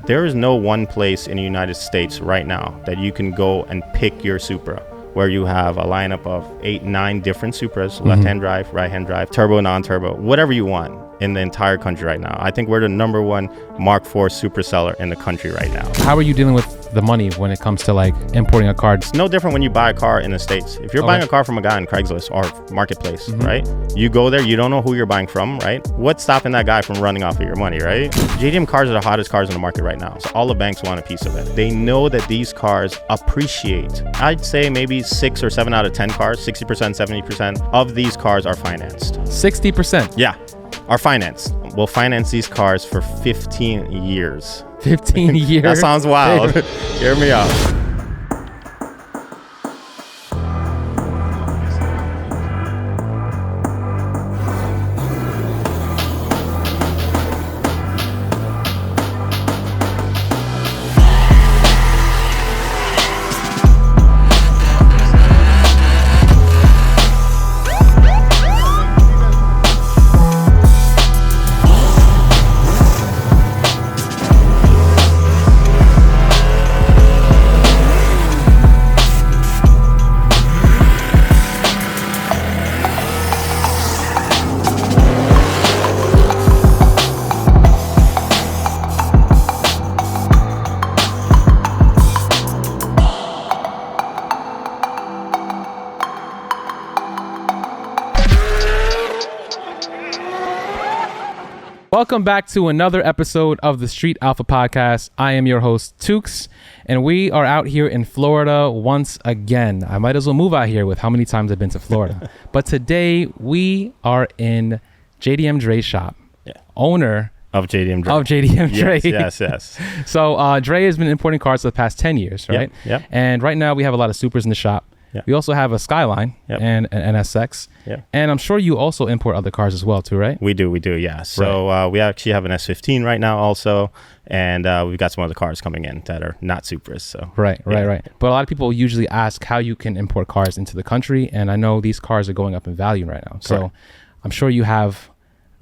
There is no one place in the United States right now that you can go and pick your Supra, where you have a lineup of 8, 9 different Supras, left-hand drive, right-hand drive, turbo, non-turbo, whatever you want in the entire country right now. I think we're the #1 Mark IV Supra seller in the country right now. How are you dealing with the money when it comes to like importing a car? It's no different when you buy a car in the States. If you're buying a car from a guy on Craigslist or Marketplace, right? You go there, you don't know who you're buying from, right? What's stopping that guy from running off of your money, right? JDM cars are the hottest cars in the market right now. So all the banks want a piece of it. They know that these cars appreciate. I'd say maybe 6 or 7 out of 10 cars, 60%, 70% of these cars are financed. 60%? Yeah, are financed. We'll finance these cars for 15 years. 15 years? That sounds wild. Hear me out. Welcome back to another episode of the Street Alpha Podcast. I am your host, Tukes, and we are out here in Florida once again. I might as well move out here with how many times I've been to Florida. But today we are in JDMDRE's shop. Owner of JDMDRE. Of JDMDRE. Yes. So Dre has been importing cars for the past 10 years, right? Yep. And right now we have a lot of Supras in the shop. Yep. We also have a Skyline and an NSX. Yep. And I'm sure you also import other cars as well too, right? We do, yeah. So we actually have an S15 right now also, and we've got some other cars coming in that are not Supras. So Right. But a lot of people usually ask how you can import cars into the country, and I know these cars are going up in value right now. So correct. I'm sure you have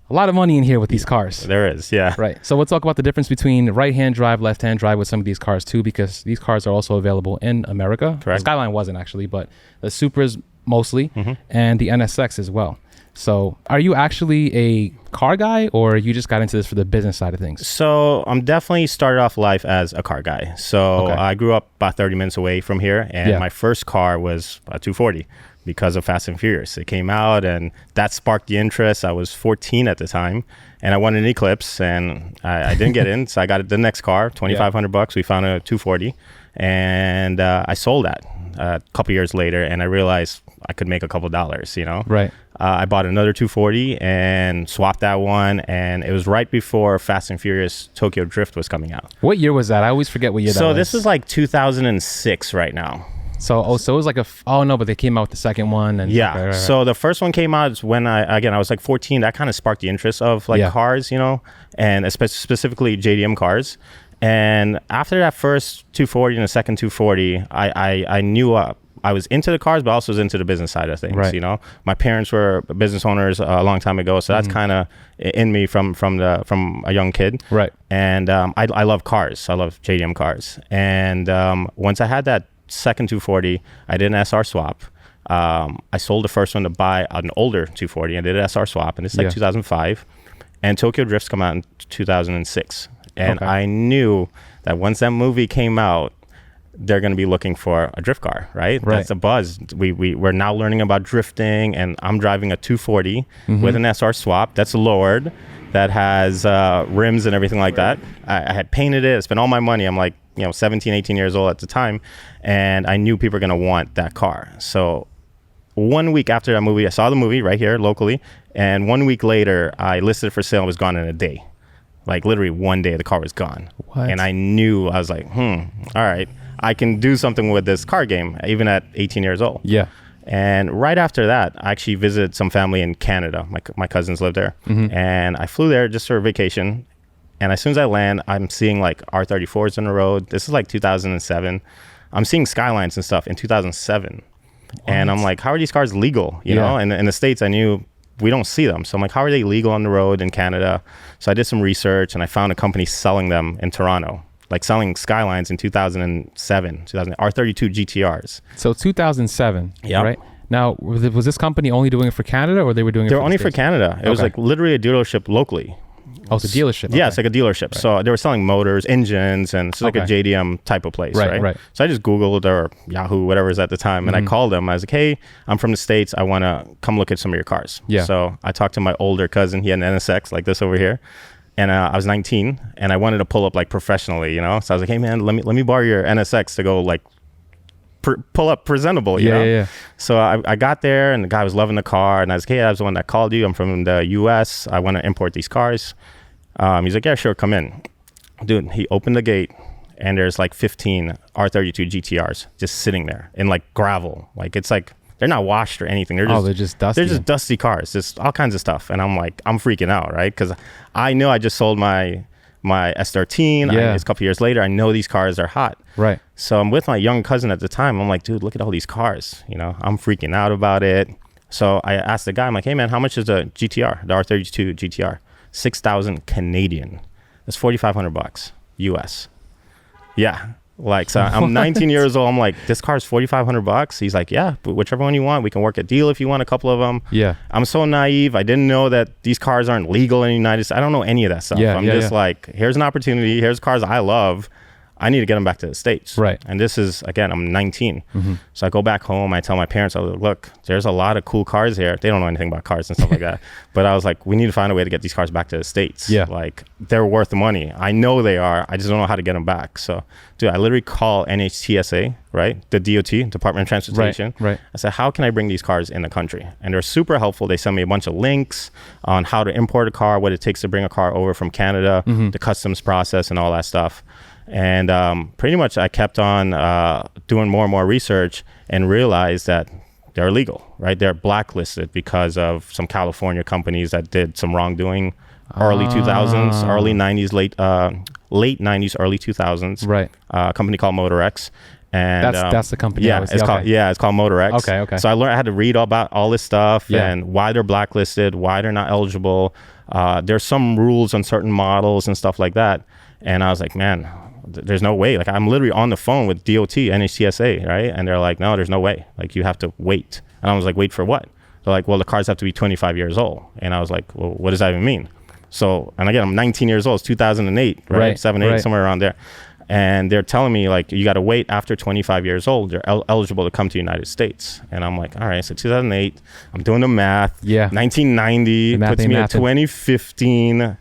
a lot of money in here with these cars. There is, yeah. Right. So we'll talk about the difference between right-hand drive, left-hand drive with some of these cars too, because these cars are also available in America. Correct. The Skyline wasn't actually, but the Supras mostly, and the NSX as well. So are you actually a car guy, or you just got into this for the business side of things? So I'm definitely started off life as a car guy. So I grew up about 30 minutes away from here, and my first car was a 240. Because of Fast and Furious. It came out and that sparked the interest. I was 14 at the time and I wanted an Eclipse and I didn't get in. So I got the next car, $2,500. We found a 240 and I sold that a couple years later and I realized I could make a couple dollars, you know? Right. I bought another 240 and swapped that one. And it was right before Fast and Furious Tokyo Drift was coming out. What year was that? I always forget what year that was. So this is like 2006 right now. So it was like but they came out with the second one. And right. So the first one came out when I was like 14. That kind of sparked the interest of like cars, you know, and specifically JDM cars. And after that first 240 and the second 240, I knew I was into the cars, but also was into the business side of things. Right. You know, my parents were business owners a long time ago, so that's kind of in me from a young kid. Right. And I love cars. I love JDM cars. And once I had that second 240, I did an SR swap. I sold the first one to buy an older 240. I did an SR swap, and it's like 2005. And Tokyo Drift's come out in 2006. And I knew that once that movie came out, they're going to be looking for a drift car, right? That's a buzz. We're now learning about drifting, and I'm driving a 240 with an SR swap that's lowered, that has rims and everything like that. I had painted it. I spent all my money. I'm like, 17, 18 years old at the time. And I knew people were going to want that car. So 1 week after that movie, I saw the movie right here locally. And 1 week later, I listed it for sale. It was gone in a day. Like literally one day, the car was gone. What? And I knew, I was like, all right, I can do something with this car game, even at 18 years old. Yeah. And right after that, I actually visited some family in Canada. My cousins live there. And I flew there just for a vacation. And as soon as I land, I'm seeing like R34s on the road. This is like 2007. I'm seeing Skylines and stuff in 2007. What? And I'm like, how are these cars legal? You know, and in the States, I knew we don't see them. So I'm like, how are they legal on the road in Canada? So I did some research and I found a company selling them in Toronto. like selling Skylines in 2007, R32 GTRs. So 2007, Yep. right? Now, was this company only doing it for Canada, or they were doing it They were for only the for States? Canada. It was Okay. like literally a dealership locally. Oh, it's a dealership. Yeah, Okay. it's like a dealership. Right. So they were selling motors, engines, and it's like a Okay. JDM type of place, Right, right? right. So I just Googled or Yahoo, whatever it was at the time, and I called them. I was like, hey, I'm from the States. I want to come look at some of your cars. Yeah. So I talked to my older cousin. He had an NSX like this over here. And I was 19, and I wanted to pull up like professionally, you know? So I was like, hey, man, let me borrow your NSX to go like pull up presentable, you know? Yeah. So I got there, and the guy was loving the car, and I was like, hey, I was the one that called you. I'm from the U.S. I want to import these cars. He's like, yeah, sure, come in. Dude, he opened the gate, and there's like 15 R32 GTRs just sitting there in like gravel. Like, it's like, they're not washed or anything. They're just dusty. They're just dusty cars, just all kinds of stuff. And I'm like, I'm freaking out, right? Because I know I just sold my S13. Yeah. It's a couple years later. I know these cars are hot. Right. So I'm with my young cousin at the time. I'm like, dude, look at all these cars. You know, I'm freaking out about it. So I asked the guy, I'm like, hey, man, how much is the GTR, the R32 GTR? 6,000 Canadian. That's $4,500 US. Yeah. Like, so I'm 19 years old. I'm like, this car's $4,500. He's like, yeah, but whichever one you want. We can work a deal if you want a couple of them. Yeah. I'm so naive. I didn't know that these cars aren't legal in the United States. I don't know any of that stuff. Yeah, I'm yeah, just yeah. like, here's an opportunity. Here's cars I love. I need to get them back to the States. Right. And this is, again, I'm 19. So I go back home. I tell my parents, I was like, look, there's a lot of cool cars here. They don't know anything about cars and stuff like that. But I was like, we need to find a way to get these cars back to the States. Yeah. Like, they're worth the money. I know they are. I just don't know how to get them back. So, dude, I literally call NHTSA, right? The DOT, Department of Transportation. Right. I said, how can I bring these cars in the country? And they're super helpful. They send me a bunch of links on how to import a car, what it takes to bring a car over from Canada, the customs process and all that stuff. And pretty much I kept on doing more and more research and realized that they're illegal, right? They're blacklisted because of some California companies that did some wrongdoing early 2000s, early 90s, late 90s, early 2000s. Right. A company called Motorex. And That's the company. Yeah, it's called Motorex. Okay. So I had to read all about all this stuff Yeah. and why they're blacklisted, why they're not eligible. There's some rules on certain models and stuff like that. And I was like, man, there's no way. Like, I'm literally on the phone with DOT, NHTSA, right? And they're like, no, there's no way. Like, you have to wait. And I was like, wait for what? They're like, well, the cars have to be 25 years old. And I was like, well, what does that even mean? So, and again, I'm 19 years old. It's 2008, right? 7, 8, somewhere around there. And they're telling me, like, you got to wait after 25 years old. You're eligible to come to the United States. And I'm like, all right, so 2008. I'm doing the math. Yeah. 1990 The puts me at 2015.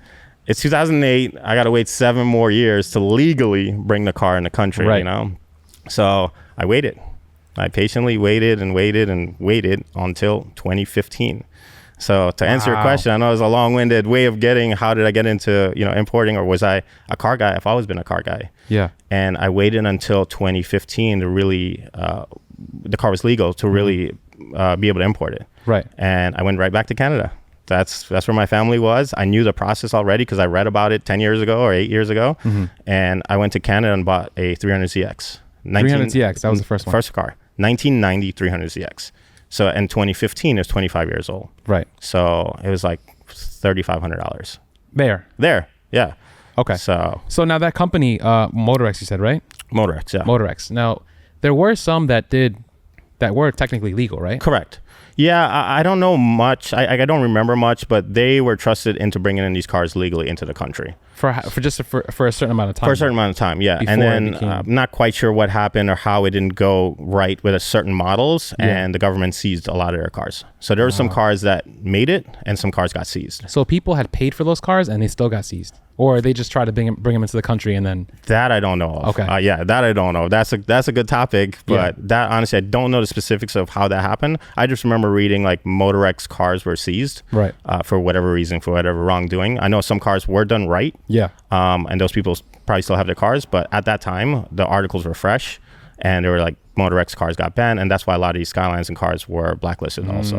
It's 2008. I got to wait 7 more years to legally bring the car in the country, Right. you know? So I waited. I patiently waited and waited and waited until 2015. So to answer your question, I know it's a long-winded way of getting, how did I get into, importing, or was I a car guy? I've always been a car guy. Yeah. And I waited until 2015 to really, the car was legal to really be able to import it. Right. And I went right back to Canada. That's where my family was. I knew the process already because I read about it 10 years ago or 8 years ago. And I went to Canada and bought a 300ZX. 300ZX, that was the first one. First car. 1990 300ZX. So in 2015, it was 25 years old. Right. So it was like $3,500. There. Yeah. Okay. So now that company, Motorex, you said, right? Motorex, yeah. Motorex. Now, there were some that were technically legal, right? Correct. Yeah, I don't know much. I don't remember much, but they were trusted into bringing in these cars legally into the country. For a certain amount of time. For a certain amount of time, yeah. Before And it then became- I'm not quite sure what happened or how it didn't go right with a certain models, and the government seized a lot of their cars. So there were some cars that made it, and some cars got seized. So people had paid for those cars and they still got seized, or they just tried to bring them into the country and then. That I don't know of. Okay. Yeah, that I don't know. That's a good topic, but that honestly I don't know the specifics of how that happened. I just remember reading like Motorex cars were seized, Right. For whatever reason, for whatever wrongdoing. I know some cars were done right. Yeah. And those people probably still have their cars, but at that time the articles were fresh, and they were like Motorex cars got banned, and that's why a lot of these Skylines and cars were blacklisted also.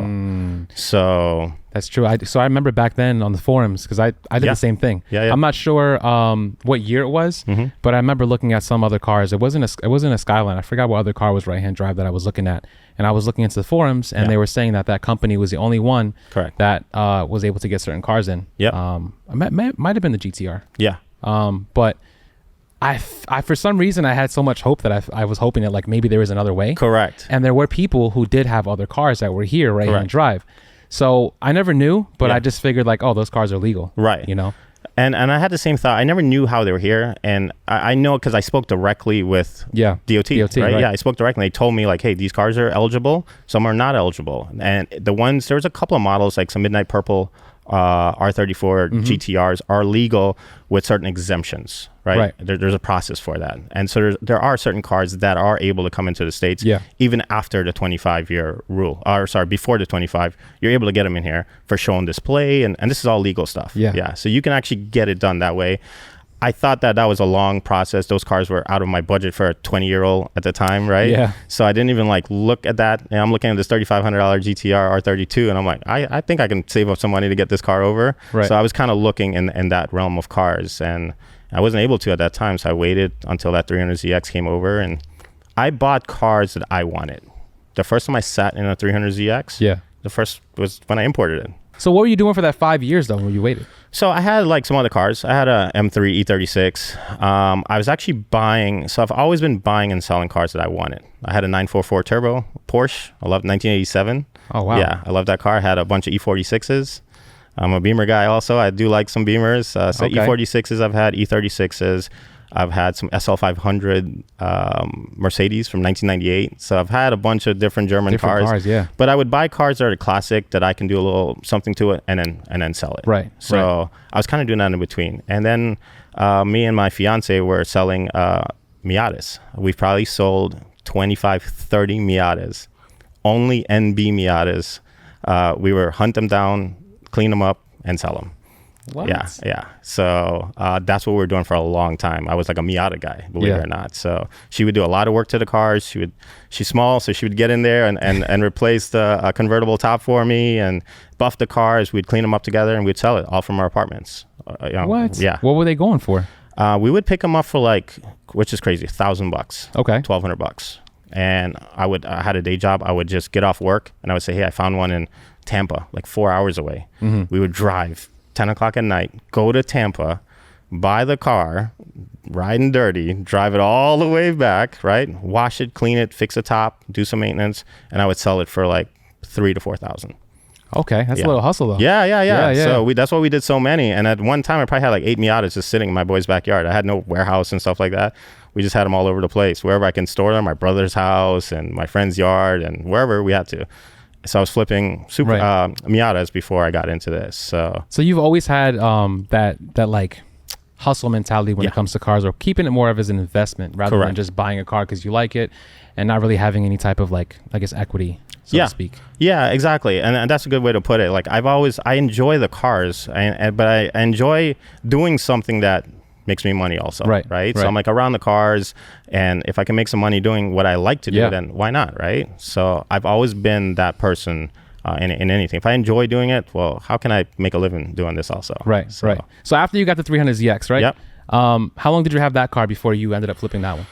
So That's true. I remember back then on the forums, because I did the same thing. Yeah. I'm not sure what year it was, but I remember looking at some other cars. It wasn't a Skyline. I forgot what other car was right-hand drive that I was looking at, and I was looking into the forums, and they were saying that company was the only one Correct. that was able to get certain cars in. Yep. Might have been the GTR. yeah. But I for some reason I had so much hope that I was hoping that like maybe there was another way. Correct. And there were people who did have other cars that were here right hand drive. So I never knew, but I just figured like, oh, those cars are legal. Right. You know? And I had the same thought. I never knew how they were here. And I know because I spoke directly with DOT, right? Yeah, I spoke directly. They told me like, hey, these cars are eligible. Some are not eligible. And there was a couple of models, like some Midnight Purple R34 GTRs are legal with certain exemptions, right? There's a process for that. And so there are certain cars that are able to come into the States even after the 25-year rule, or sorry, before the 25, you're able to get them in here for show and display. And this is all legal stuff. Yeah. So you can actually get it done that way. I thought that was a long process. Those cars were out of my budget for a 20-year-old at the time, right? Yeah. So I didn't even like look at that. And I'm looking at this $3,500 GTR R32, and I'm like, I think I can save up some money to get this car over. Right. So I was kind of looking in that realm of cars, and I wasn't able to at that time. So I waited until that 300ZX came over, and I bought cars that I wanted. The first time I sat in a 300ZX, the first was when I imported it. So what were you doing for that 5 years though when you waited? So I had like some other cars. I had a M3 E36. I was actually buying, so I've always been buying and selling cars that I wanted. I had a 944 turbo Porsche. I loved 1987. Oh, wow. Yeah, I love that car. I had a bunch of E46s. I'm a Beamer guy also. I do like some Beamers. So E46s I've had, E36s. I've had some SL500 Mercedes from 1998. So I've had a bunch of different German cars. Yeah. But I would buy cars that are classic that I can do a little something to it and then sell it. Right. So I was kind of doing that in between. And then me and my fiance were selling Miatas. We've probably sold 25, 30 Miatas. Only NB Miatas. We were hunt them down, clean them up, and sell them. What? Yeah. So that's what we were doing for a long time. I was like a Miata guy, believe it or not. So she would do a lot of work to the cars. She's small, so she would get in there and replace the convertible top for me and buff the cars. We'd clean them up together and we'd sell it all from our apartments. What? Yeah. What were they going for? We would pick them up for like, which is crazy, $1,000. Okay. $1,200. And I had a day job. I would just get off work and I would say, hey, I found one in Tampa, like 4 hours away. We would drive 10 o'clock at night, go to Tampa, buy the car, riding dirty, drive it all the way back, right? Wash it, clean it, fix the top, do some maintenance, and I would sell it for like $3,000 to $4,000. Okay, that's a little hustle though. Yeah. So that's why we did so many. And at one time, I probably had like 8 Miatas just sitting in my boy's backyard. I had no warehouse and stuff like that. We just had them all over the place. Wherever I can store them, my brother's house and my friend's yard and wherever we had to. So I was flipping Miatas before I got into this. So you've always had that like hustle mentality when it comes to cars, or keeping it more of as an investment rather than just buying a car because you like it and not really having any type of like, I guess, equity, so to speak. Yeah, exactly. And that's a good way to put it. Like I enjoy the cars, but I enjoy doing something that makes me money also, right? So I'm like around the cars, and if I can make some money doing what I like to do, then why not, right? So I've always been that person in anything. If I enjoy doing it, well, how can I make a living doing this also? Right. So after you got the 300ZX, right? Yep. How long did you have that car before you ended up flipping that one?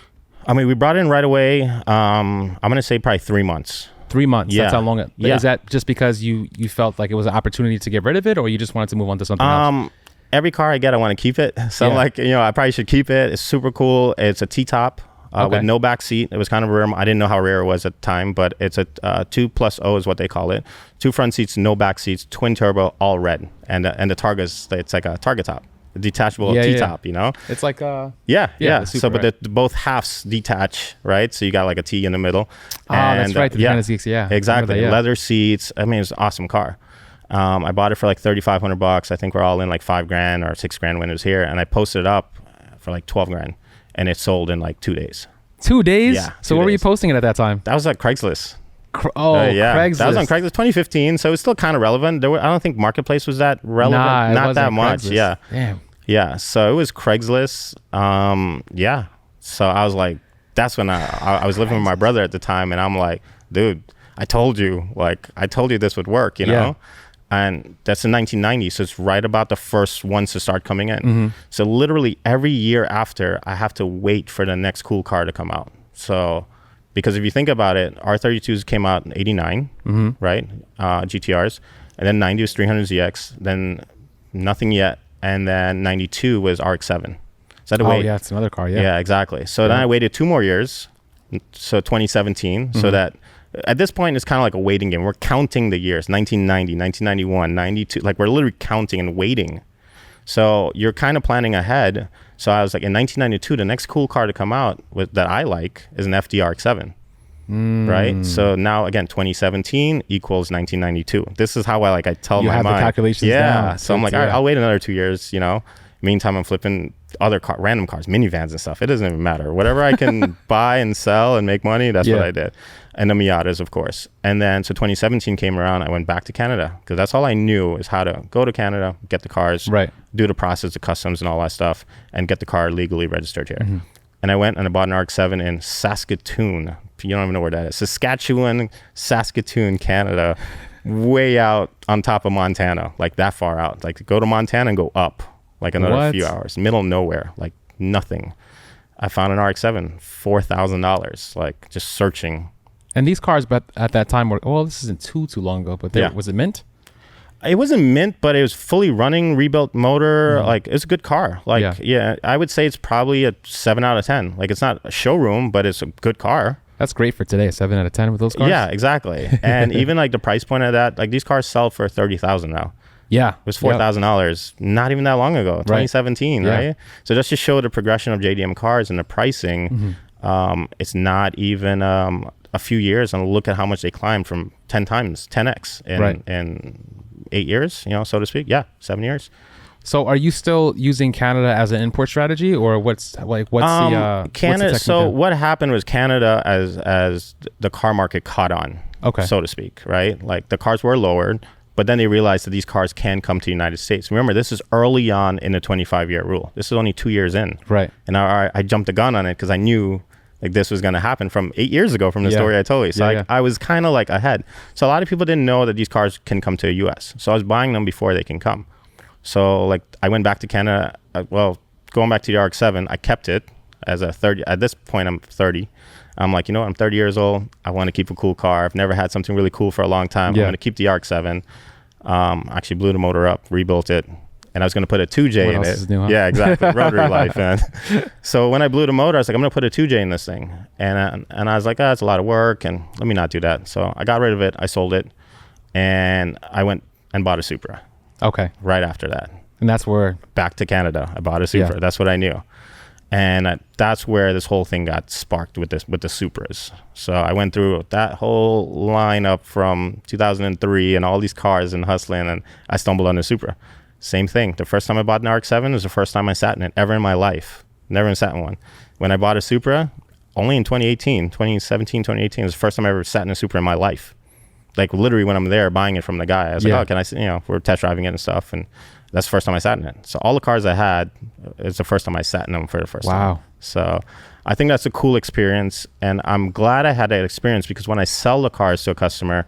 I mean, we brought it in right away. I'm going to say probably 3 months. 3 months. Yeah. That's how long it. Is that just because you felt like it was an opportunity to get rid of it, or you just wanted to move on to something else? Every car I get, I want to keep it. So I'm like, I probably should keep it. It's super cool. It's a T-top with no back seat. It was kind of rare. I didn't know how rare it was at the time, but it's a 2+0 is what they call it. 2 front seats, no back seats, twin turbo, all red. And the Targa's, it's like a Targa top, a detachable T-top, It's like Super, so, but both halves detach, right? So you got like a T in the middle. That's right. The 300ZX, exactly. Leather seats. I mean, it's an awesome car. I bought it for like $3,500. I think we're all in like $5,000 or $6,000 when it was here, and I posted it up for like $12,000, and it sold in like 2 days. 2 days? Yeah. So where were you posting it at that time? That was like Craigslist. Craigslist. That was on Craigslist 2015, so it's still kind of relevant. I don't think Marketplace was that relevant. Not that much. Craigslist. Yeah. Damn. Yeah. So it was Craigslist. So I was like, that's when I was living with my brother at the time, and I'm like, dude, I told you this would work, know? And that's in 1990, so it's right about the first ones to start coming in. So literally every year after, I have to wait for the next cool car to come out. So, because if you think about it, R32s came out in 89, right? GTRs. And then 90 was 300ZX, then nothing yet. And then 92 was RX-7. So I had to wait. Yeah, it's another car. Yeah. Yeah, exactly. So then I waited 2 more years. So 2017. So that at this point, it's kind of like a waiting game. We're counting the years, 1990, 1991, 92. Like we're literally counting and waiting. So you're kind of planning ahead. So I was like, in 1992, the next cool car to come out that I like is an FDRX7. Right. So now again, 2017 equals 1992. This is how I tell my mind. You have the calculations down. So I'm like, all right, I'll wait another 2 years, Meantime, I'm flipping other random cars, minivans and stuff. It doesn't even matter. Whatever I can buy and sell and make money, that's what I did. And the Miatas, of course. And then, so 2017 came around, I went back to Canada because that's all I knew is how to go to Canada, get the cars, do the process of customs and all that stuff, and get the car legally registered here. And I went and I bought an RX-7 in Saskatoon. You don't even know where that is. Saskatchewan, Saskatoon, Canada, way out on top of Montana, like that far out. Like go to Montana and go up. Like another few hours, middle of nowhere, like nothing. I found an RX-7, $4,000, like just searching. And these cars, but at that time were, this isn't too long ago, but was it mint? It wasn't mint, but it was fully running, rebuilt motor. Like it's a good car. Like I would say it's probably a 7 out of 10. Like it's not a showroom, but it's a good car. That's great for today, 7 out of 10 with those cars. Yeah, exactly. And even like the price point of that, like these cars sell for $30,000 now. Yeah. It was $4,000 not even that long ago, 2017, right? So just to show the progression of JDM cars and the pricing, it's not even a few years, and look at how much they climbed from 10x in 8 years, so to speak. Yeah, 7 years. So are you still using Canada as an import strategy, or what's the Canada? What's the so what happened was Canada, as the car market caught on, so to speak, right? Like the cars were lowered, but then they realized that these cars can come to the United States. Remember, this is early on in the 25-year rule. This is only 2 years in. Right. And I jumped the gun on it because I knew like this was going to happen from 8 years ago from the story I told you. So I was kind of like ahead. So a lot of people didn't know that these cars can come to the US. So I was buying them before they can come. So like I went back to Canada. Going back to the RX-7, I kept it as a 30. At this point, I'm 30. I'm like, I'm 30 years old. I want to keep a cool car. I've never had something really cool for a long time. I'm going to keep the RX-7. Actually blew the motor up, rebuilt it, and I was going to put a 2J in it. New, huh? Yeah, exactly. Rotary life, man. So when I blew the motor, I was like, I'm going to put a 2J in this thing. And I was like, it's a lot of work, and let me not do that. So I got rid of it. I sold it, and I went and bought a Supra. Okay. Right after that. And that's where? Back to Canada. I bought a Supra. That's what I knew. And that's where this whole thing got sparked with the Supras. So I went through that whole lineup from 2003 and all these cars and hustling, and I stumbled on the Supra. Same thing. The first time I bought an RX-7 was the first time I sat in it ever in my life. Never sat in one. When I bought a Supra, only in 2018 was the first time I ever sat in a Supra in my life. Like literally when I'm there buying it from the guy, I was like, can I, we're test driving it and stuff. And that's the first time I sat in it. So all the cars I had, it's the first time I sat in them for the first time. So I think that's a cool experience. And I'm glad I had that experience because when I sell the cars to a customer,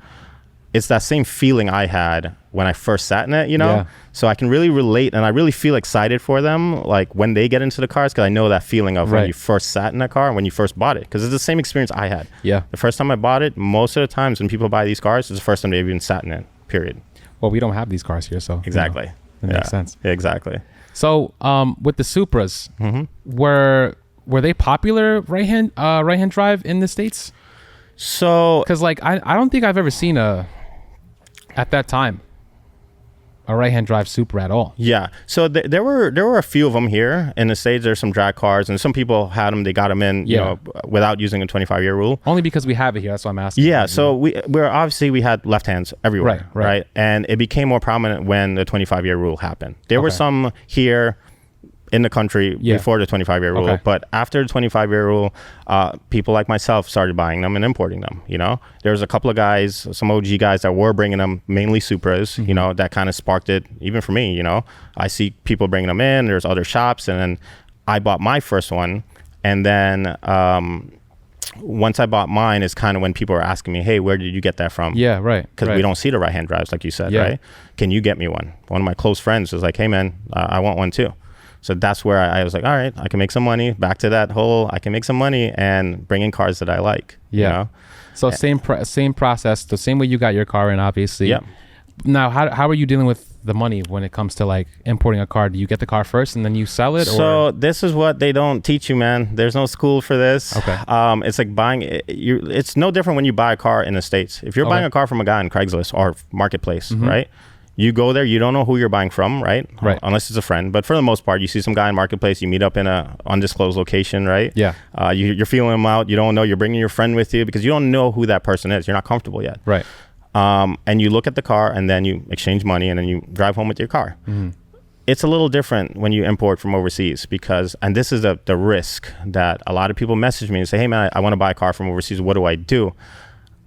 it's that same feeling I had when I first sat in it, So I can really relate, and I really feel excited for them, like when they get into the cars, because I know that feeling of when you first sat in a car, when you first bought it, because it's the same experience I had. Yeah. The first time I bought it, most of the times when people buy these cars, it's the first time they've even sat in it, period. Well, we don't have these cars here, so. Exactly. It makes sense. Exactly. So with the Supras, were they popular right-hand drive in the States? So. Because like, I don't think I've ever seen at that time, a right-hand drive Supra at all. Yeah. So there were a few of them here in the States. There's some drag cars, and some people had them. They got them in, without using a 25-year rule. Only because we have it here. That's why I'm asking. Yeah. So we had left hands everywhere, right? And it became more prominent when the 25-year rule happened. There were some here in the country before the 25-year rule, but after the 25-year rule, people like myself started buying them and importing them. There was a couple of guys, some OG guys that were bringing them, mainly Supras. That kind of sparked it, even for me. I see people bringing them in. There's other shops, and then I bought my first one, and then once I bought mine is kind of when people are asking me, hey, where did you get that from? Yeah, right. Because we don't see the right-hand drives, like you said, right? Can you get me one? One of my close friends was like, hey, man, I want one too. So that's where I was like, all right, I can make some money. Back to that whole, I can make some money and bring in cars that I like. So same process, the same way you got your car in, obviously. Yeah. Now, how are you dealing with the money when it comes to like importing a car? Do you get the car first and then you sell it? So this is what they don't teach you, man. There's no school for this. Okay. It's like buying. It's no different when you buy a car in the States. If you're buying a car from a guy on Craigslist or Marketplace, right? You go there, you don't know who you're buying from, right? Right. Unless it's a friend. But for the most part, you see some guy in Marketplace, you meet up in a undisclosed location, right? Yeah. You're feeling him out. You don't know. You're bringing your friend with you because you don't know who that person is. You're not comfortable yet. Right. And you look at the car and then you exchange money and then you drive home with your car. It's a little different when you import from overseas because, and this is the risk that a lot of people message me and say, hey man, I want to buy a car from overseas. What do I do?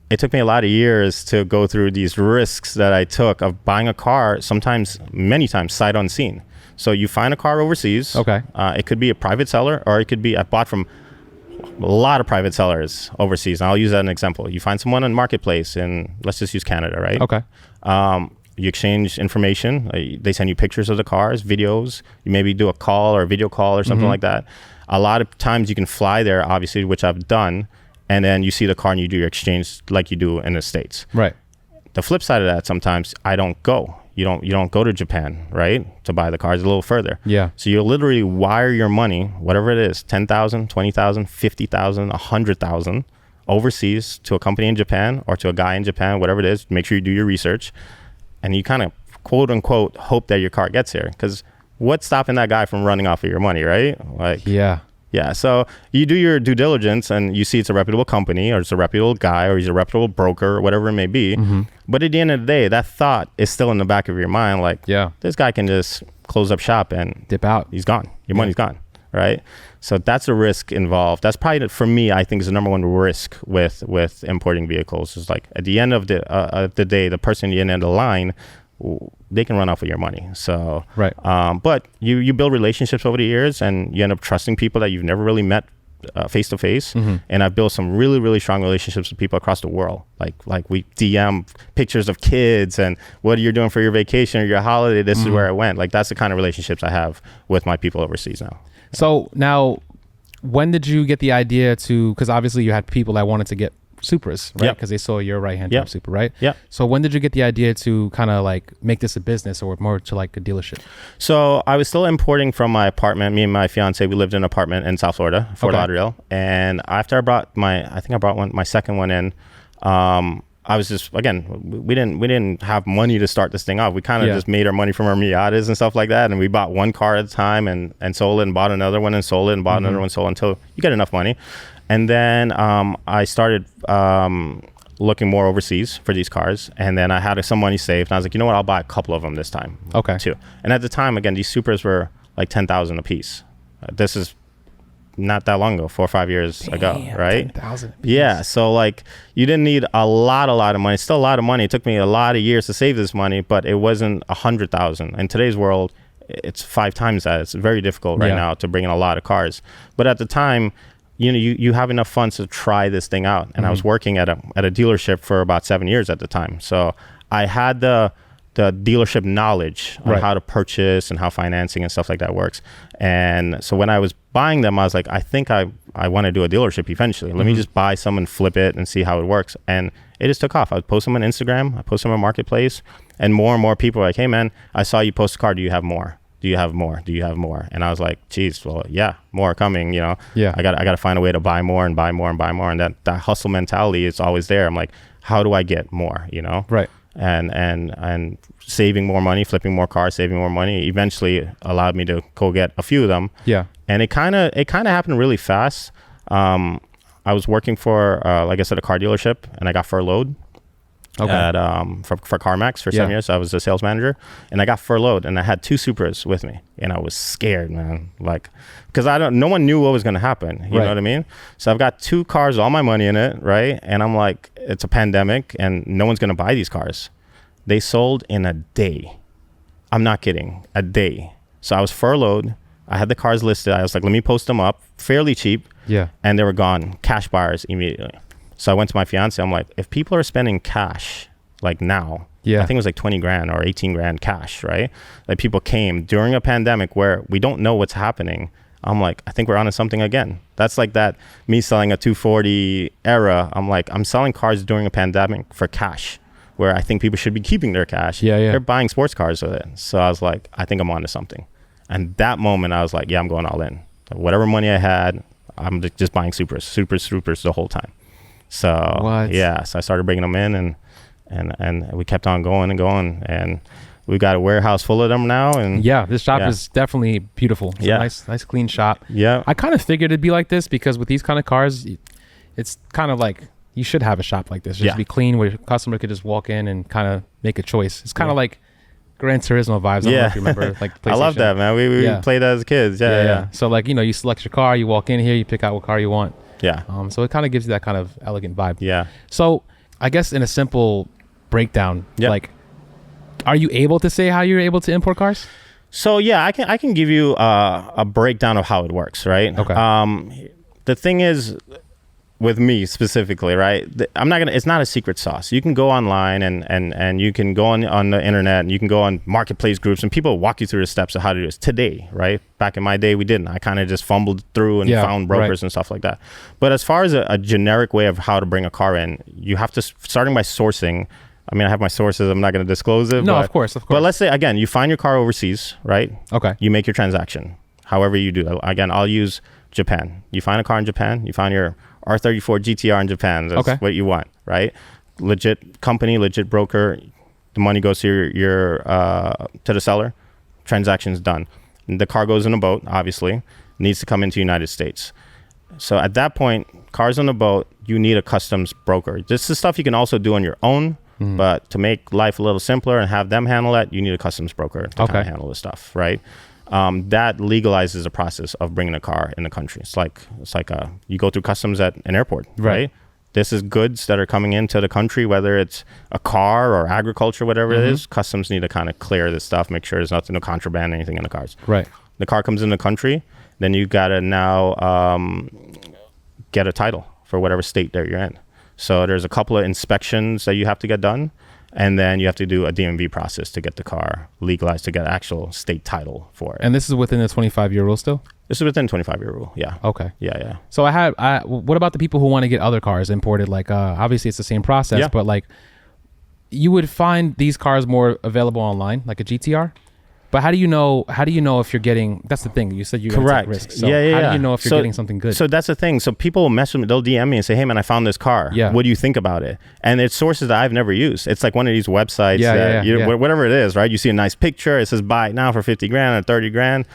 It took me a lot of years to go through these risks that I took of buying a car, sometimes, many times, sight unseen. So you find a car overseas. Okay. It could be a private seller or it could be, I bought from a lot of private sellers overseas. And I'll use that as an example. You find someone on Marketplace in, let's just use Canada, right? Okay. You exchange information. They send you pictures of the cars, videos. You maybe do a call or a video call or something like that. A lot of times you can fly there, obviously, which I've done. And then you see the car and you do your exchange like you do in the States. Right. The flip side of that, sometimes I don't go. You don't go to Japan, right, to buy the cars a little further. Yeah. So you literally wire your money, whatever it is, 10,000, 20,000, 50,000, 100,000 overseas to a company in Japan or to a guy in Japan, whatever it is. Make sure you do your research, and you kind of quote unquote hope that your car gets here. Because what's stopping that guy from running off of your money, right? Like, yeah, so you do your due diligence and you see it's a reputable company or it's a reputable guy or he's a reputable broker or whatever it may be. But at the end of the day, that thought is still in the back of your mind. Like, this guy can just close up shop and dip out. He's gone. Your money's gone, right? So that's a risk involved. That's probably, for me, I think is the number one risk with importing vehicles. Is like at the end of the day, the person at the end of the line, they can run off with your money. So, right. But you build relationships over the years and you end up trusting people that you've never really met face to face. And I've built some really, really strong relationships with people across the world. Like we DM pictures of kids and what you're doing for your vacation or your holiday. This is where I went. Like that's the kind of relationships I have with my people overseas now. So now, when did you get the idea to, because obviously you had people that wanted to get Supras, right? Because they saw your right-hand drive Supra, right? Yeah. So when did you get the idea to kind of like make this a business or more to like a dealership? So I was still importing from my apartment. Me and my fiance, we lived in an apartment in South Florida, Fort Lauderdale. And after I brought my second one in, I was just, again, we didn't have money to start this thing off. We kind of just made our money from our Miatas and stuff like that. And we bought one car at a time and sold it and bought another one and sold it and bought another one, sold until you get enough money. And then I started looking more overseas for these cars. And then I had some money saved. And I was like, you know what? I'll buy a couple of them this time. Okay. Too. And at the time, again, these Supras were like $10,000 a piece. This is not that long ago, 4 or 5 years ago, right? 10,000. Yeah. So like you didn't need a lot of money. It's still a lot of money. It took me a lot of years to save this money, but it wasn't 100,000. In today's world, it's 5 times that. It's very difficult right now to bring in a lot of cars. But at the time, you know, you have enough funds to try this thing out. And I was working at a dealership for about 7 years at the time. So I had the dealership knowledge on how to purchase and how financing and stuff like that works. And so when I was buying them, I was like, I think I want to do a dealership eventually. Let me just buy some and flip it and see how it works. And it just took off. I would post them on Instagram. I post them on Marketplace. And more people were like, hey man, I saw you post a car. Do you have more? Do you have more? Do you have more? And I was like, geez, well, yeah, more coming, you know. Yeah. I got to find a way to buy more and buy more and buy more. And that hustle mentality is always there. I'm like, how do I get more, you know? Right. And saving more money, flipping more cars, saving more money eventually allowed me to go get a few of them. Yeah. And it kind of happened really fast. I was working for, like I said, a car dealership, and I got furloughed. At for CarMax for 7 years. So I was a sales manager, and I got furloughed, and I had 2 Supras with me, and I was scared, man, like, because no one knew what was going to happen. You know what I mean? So I've got 2 cars, all my money in it, right? And I'm like, it's a pandemic, and no one's going to buy these cars. They sold in a day. I'm not kidding, a day. So I was furloughed. I had the cars listed. I was like, let me post them up fairly cheap. Yeah. And they were gone. Cash buyers immediately. So I went to my fiance. I'm like, if people are spending cash like now, I think it was like 20 grand or 18 grand cash, right? Like people came during a pandemic where we don't know what's happening. I'm like, I think we're onto something again. That's like that, me selling a 240 era. I'm like, I'm selling cars during a pandemic for cash. where I think people should be keeping their cash. Yeah. They're buying sports cars with it. So I was like, I think I'm onto something. And that moment I was like, yeah, I'm going all in. Whatever money I had, I'm just buying Supras the whole time. So yeah, so I started bringing them in, and we kept on going and going, and we've got a warehouse full of them now. And yeah, this shop is definitely beautiful. It's a nice clean shop. Yeah, I kind of figured it'd be like this because with these kind of cars, it's kind of like you should have a shop like this, just be clean, where your customer could just walk in and kind of make a choice. It's kind of like Gran Turismo vibes. I don't know if you remember, like I love that, man. We played that as kids. Yeah. So like, you select your car, you walk in here, you pick out what car you want. Yeah. So it kind of gives you that kind of elegant vibe. Yeah. So I guess in a simple breakdown, like, are you able to say how you're able to import cars? So yeah, I can give you a breakdown of how it works, right? Okay. The thing is, with me specifically, right? It's not a secret sauce. You can go online and you can go on the internet, and you can go on marketplace groups, and people walk you through the steps of how to do this today, right? Back in my day, we didn't. I kind of just fumbled through and found brokers and stuff like that. But as far as a generic way of how to bring a car in, you have to, starting by sourcing. I mean, I have my sources. I'm not going to disclose it. No, but, of course. But let's say, again, you find your car overseas, right? Okay. You make your transaction. However you do that. Again, I'll use Japan. You find a car in Japan. You find your R34 GTR in Japan. That's what you want, right? Legit company, legit broker. The money goes to to the seller. Transaction's done. And the car goes in a boat, obviously. Needs to come into the United States. So at that point, cars on the boat, you need a customs broker. This is stuff you can also do on your own. But to make life a little simpler and have them handle it, you need a customs broker to kind of handle this stuff, right? That legalizes the process of bringing a car in the country. It's like you go through customs at an airport, right? This is goods that are coming into the country, whether it's a car or agriculture, whatever it is. Customs need to kind of clear this stuff, make sure there's nothing, no contraband, anything in the cars. Right. The car comes in the country, then you got to now get a title for whatever state that you're in. So there's a couple of inspections that you have to get done, and then you have to do a DMV process to get the car legalized, to get actual state title for it. And this is within the 25-year rule still? This is within 25-year rule, yeah. Okay. Yeah. So what about the people who want to get other cars imported? Like, obviously it's the same process, but like, you would find these cars more available online, like a GTR? But how do you know if you're getting, that's the thing, you said you're going to take risks. So how do you know if you're getting something good? So that's the thing. So people will mess with me, they'll DM me and say, hey man, I found this car. Yeah. What do you think about it? And it's sources that I've never used. It's like one of these websites whatever it is, right? You see a nice picture, it says buy it now for 50 grand or 30 grand.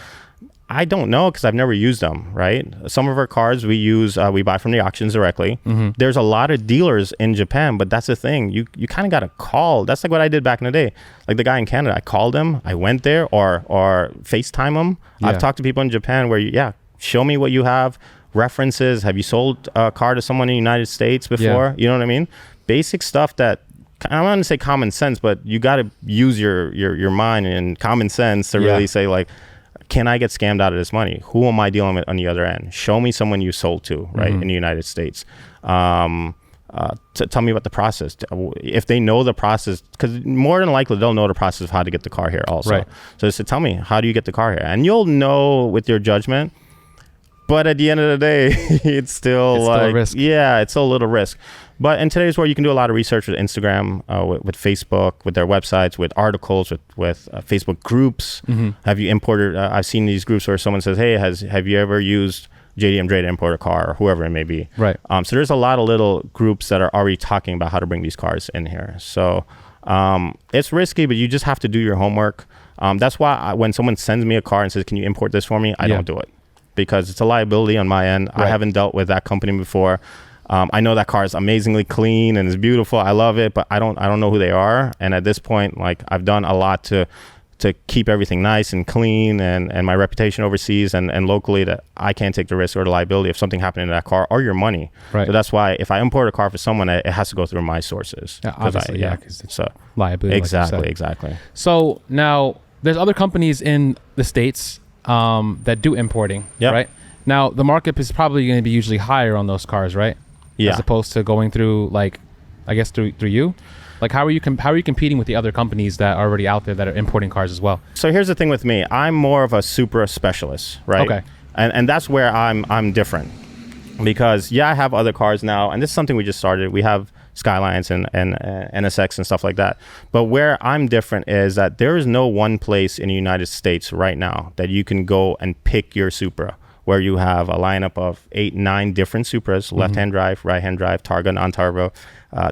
I don't know because I've never used them, right? Some of our cars we buy from the auctions directly. There's a lot of dealers in Japan, but that's the thing. You kind of got to call. That's like what I did back in the day. Like the guy in Canada, I called him, I went there or FaceTime him. I've talked to people in Japan where, show me what you have, references. Have you sold a car to someone in the United States before? You know what I mean? Basic stuff that, I don't want to say common sense, but you got to use your mind and common sense to really say like, can I get scammed out of this money? Who am I dealing with on the other end? Show me someone you sold to, right, in the United States. Tell me about the process. If they know the process, because more than likely they'll know the process of how to get the car here also. Right. So they said, tell me, how do you get the car here? And you'll know with your judgment. But at the end of the day, it's still a risk. Yeah, it's still a little risk. But in today's world, you can do a lot of research with Instagram, with Facebook, with their websites, with articles, with Facebook groups. Have you imported? I've seen these groups where someone says, hey, have you ever used JDM to import a car, or whoever it may be? Right. So there's a lot of little groups that are already talking about how to bring these cars in here. So it's risky, but you just have to do your homework. That's why when someone sends me a car and says, can you import this for me? I don't do it. Because it's a liability on my end. Right. I haven't dealt with that company before. I know that car is amazingly clean and it's beautiful. I love it, but I don't know who they are. And at this point, like, I've done a lot to keep everything nice and clean and my reputation overseas and locally, that I can't take the risk or the liability of something happening to that car or your money. Right. So that's why if I import a car for someone, it has to go through my sources. Yeah, obviously, because it's so liability. Exactly. So now there's other companies in the States that do importing, right? Now the markup is probably going to be usually higher on those cars, right? As opposed to going through, like, I guess through you. Like, how are you competing with the other companies that are already out there that are importing cars as well? So here's the thing with me. I'm more of a Supra specialist, right? Okay. And that's where I'm different, because I have other cars now, and this is something we just started. We have Skylines and NSX and stuff like that. But where I'm different is that there is no one place in the United States right now that you can go and pick your Supra, where you have a lineup of 8, 9 different Supras, left-hand drive, right-hand drive, Targa, non-turbo,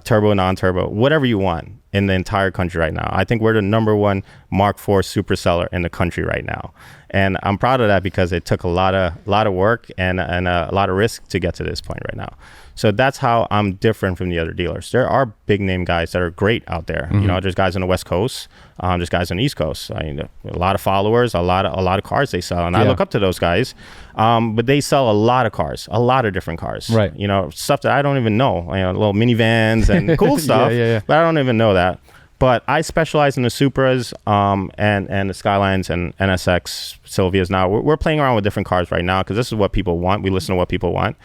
turbo, non-turbo, whatever you want in the entire country right now. I think we're the #1 Mark IV Supra seller in the country right now. And I'm proud of that because it took a lot of work and a lot of risk to get to this point right now. So that's how I'm different from the other dealers. There are big name guys that are great out there. You know, there's guys on the West Coast, there's guys on the East Coast. I mean, a lot of followers, a lot of cars they sell, and I look up to those guys. But they sell a lot of cars, a lot of different cars. Right. You know, stuff that I don't even know. You know, little minivans and cool stuff. But I don't even know that. But I specialize in the Supras and the Skylines and NSX Silvias now. We're playing around with different cars right now because this is what people want. We listen to what people want.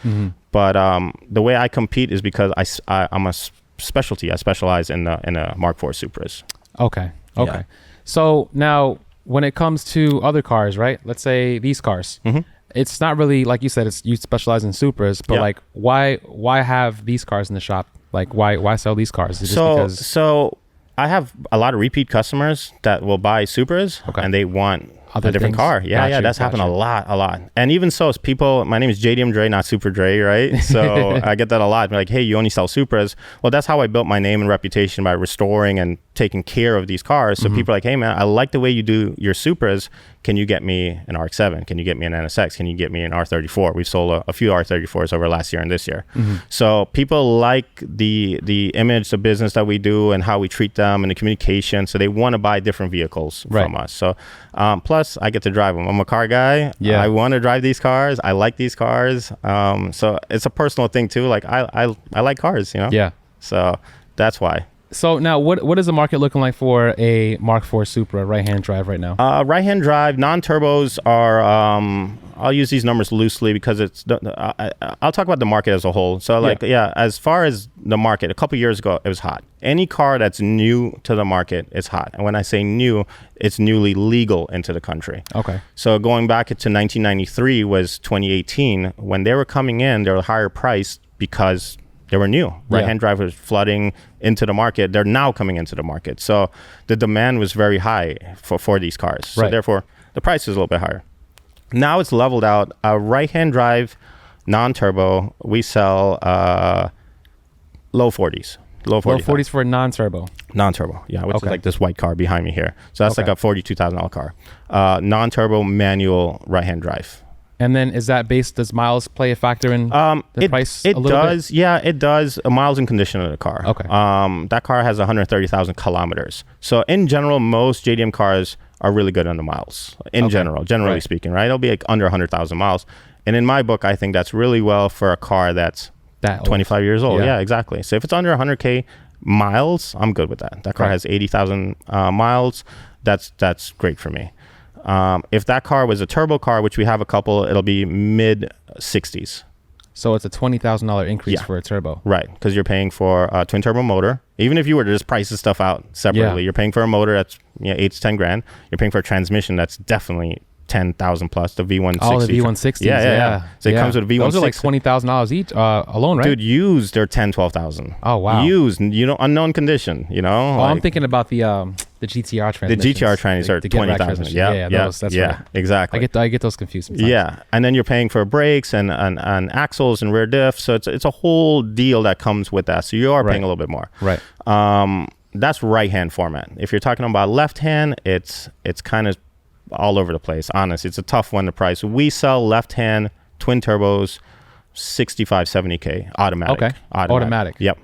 But the way I compete is because I'm a specialty. I specialize in the Mark IV Supras. Okay. So now when it comes to other cars, right? Let's say these cars. It's not really, like you said, it's you specialize in Supras, but like why have these cars in the shop? Like why sell these cars? Is it just because... So I have a lot of repeat customers that will buy Supras and they want a different car. That's happened a lot. And even so, people, my name is JDMDRE, not Super Dre, right? So I get that a lot. They're like, hey, you only sell Supras. Well, that's how I built my name and reputation, by restoring and taking care of these cars. So people are like, hey man, I like the way you do your Supras. Can you get me an RX-7? Can you get me an NSX? Can you get me an R34? We've sold a few R34s over last year and this year. So people like the image, the business that we do and how we treat them and the communication. So they want to buy different vehicles from us. So plus I get to drive them. I'm a car guy. I want to drive these cars. I like these cars. So it's a personal thing too. Like I like cars, you know? So that's why. So now what is the market looking like for a Mark IV Supra right-hand drive right now? Right-hand drive, non-turbos are, I'll use these numbers loosely because I'll talk about the market as a whole. So as far as the market, a couple years ago, it was hot. Any car that's new to the market is hot. And when I say new, it's newly legal into the country. Okay. So going back to 1993 was 2018. When they were coming in, they were higher priced because they were new. Right-hand drive was flooding into the market. They're now coming into the market. So the demand was very high for these cars. So therefore, the price is a little bit higher. Now it's leveled out. A right-hand drive, non-turbo, we sell low 40s. Low 40s for a non-turbo. Non-turbo, which is like this white car behind me here. So that's like a $42,000 car. Non-turbo, manual, right-hand drive. And then is that based, does miles play a factor in the price a little bit? Yeah, it does. Miles and condition of the car. Okay. That car has 130,000 kilometers. So in general, most JDM cars are really good on the miles. Generally speaking, right? It'll be like under 100,000 miles. And in my book, I think that's really well for a car that's 25 years old. Yeah, exactly. So if it's under 100K miles, I'm good with that. That car has 80,000 miles. That's great for me. If that car was a turbo car, which we have a couple, it'll be mid 60s. So it's a $20,000 increase for a turbo. Right, because you're paying for a twin turbo motor. Even if you were to just price this stuff out separately, you're paying for a motor that's 8 to 10 grand. You're paying for a transmission that's definitely 10,000 plus. The V160. Oh, the V160s. Yeah. So it comes with a V160. Those are like $20,000 each alone, right? Dude, used, they're 10, 12,000. Oh, wow. Used, unknown condition, you know? Oh, I'm thinking about the GTR transmissions. The GTR trannies are 20,000. That's right. Exactly. I get those confused sometimes. Yeah, and then you're paying for brakes and axles and rear diff. So it's a whole deal that comes with that. So you are paying a little bit more. Right. That's right-hand format. If you're talking about left-hand, it's kind of all over the place. Honest, it's a tough one to price. We sell left-hand twin turbos, 65, 70K automatic. Okay. Automatic. Yep.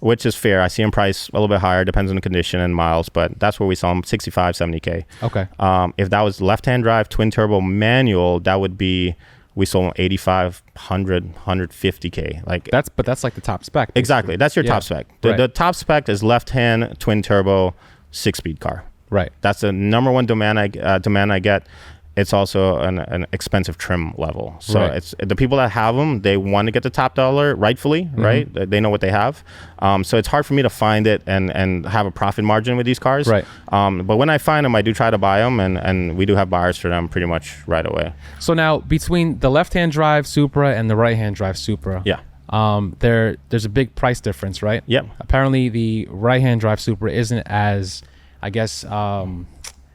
Which is fair. I see them price a little bit higher, depends on the condition and miles, but that's where we sell them, 65, 70K. Okay. If that was left-hand drive, twin turbo manual, that would be, we sold them 85, 100, 150K. That's like the top spec. Basically. Exactly. That's your top spec. The top spec is left-hand twin turbo 6-speed car. Right. That's the number one demand I get. It's also an expensive trim level. So it's the people that have them, they want to get the top dollar rightfully, right? They know what they have. So it's hard for me to find it and have a profit margin with these cars. Right. But when I find them, I do try to buy them, and we do have buyers for them pretty much right away. So now between the left-hand drive Supra and the right-hand drive Supra, there's a big price difference, right? Yep. Apparently, the right-hand drive Supra isn't as, I guess, I don't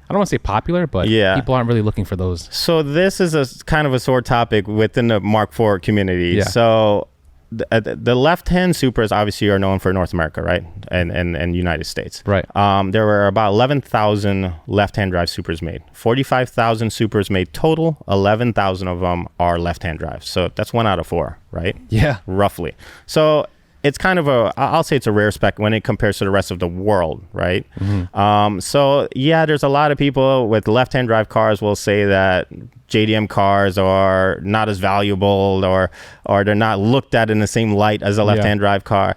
want to say popular, but people aren't really looking for those. So this is a kind of a sore topic within the Mark IV community. Yeah. So the left-hand Supras obviously are known for North America, right? And United States. Right. There were about 11,000 left-hand drive Supras made. 45,000 Supras made total. 11,000 of them are left-hand drives. So that's 1 out of 4, right? Yeah. Roughly. So it's kind of I'll say it's a rare spec when it compares to the rest of the world, right? So yeah, there's a lot of people with left-hand drive cars will say that JDM cars are not as valuable or they're not looked at in the same light as a left-hand drive car.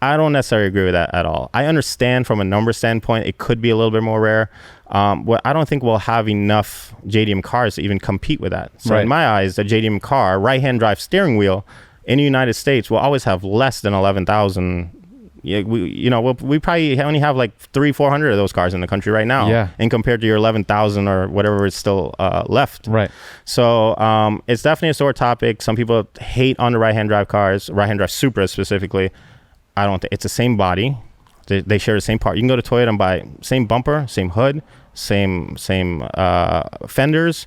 I don't necessarily agree with that at all. I understand from a number standpoint, it could be a little bit more rare. Well, I don't think we'll have enough JDM cars to even compete with that. So in my eyes, the JDM car, right-hand drive steering wheel, in the United States, we'll always have less than 11,000. Yeah, we probably only have like 300-400 of those cars in the country right now. Yeah. And compared to your 11,000 or whatever is still left. Right. So it's definitely a sore topic. Some people hate on the right-hand drive cars, right-hand drive Supra specifically. I don't think it's the same body. They share the same part. You can go to Toyota and buy same bumper, same hood, same fenders.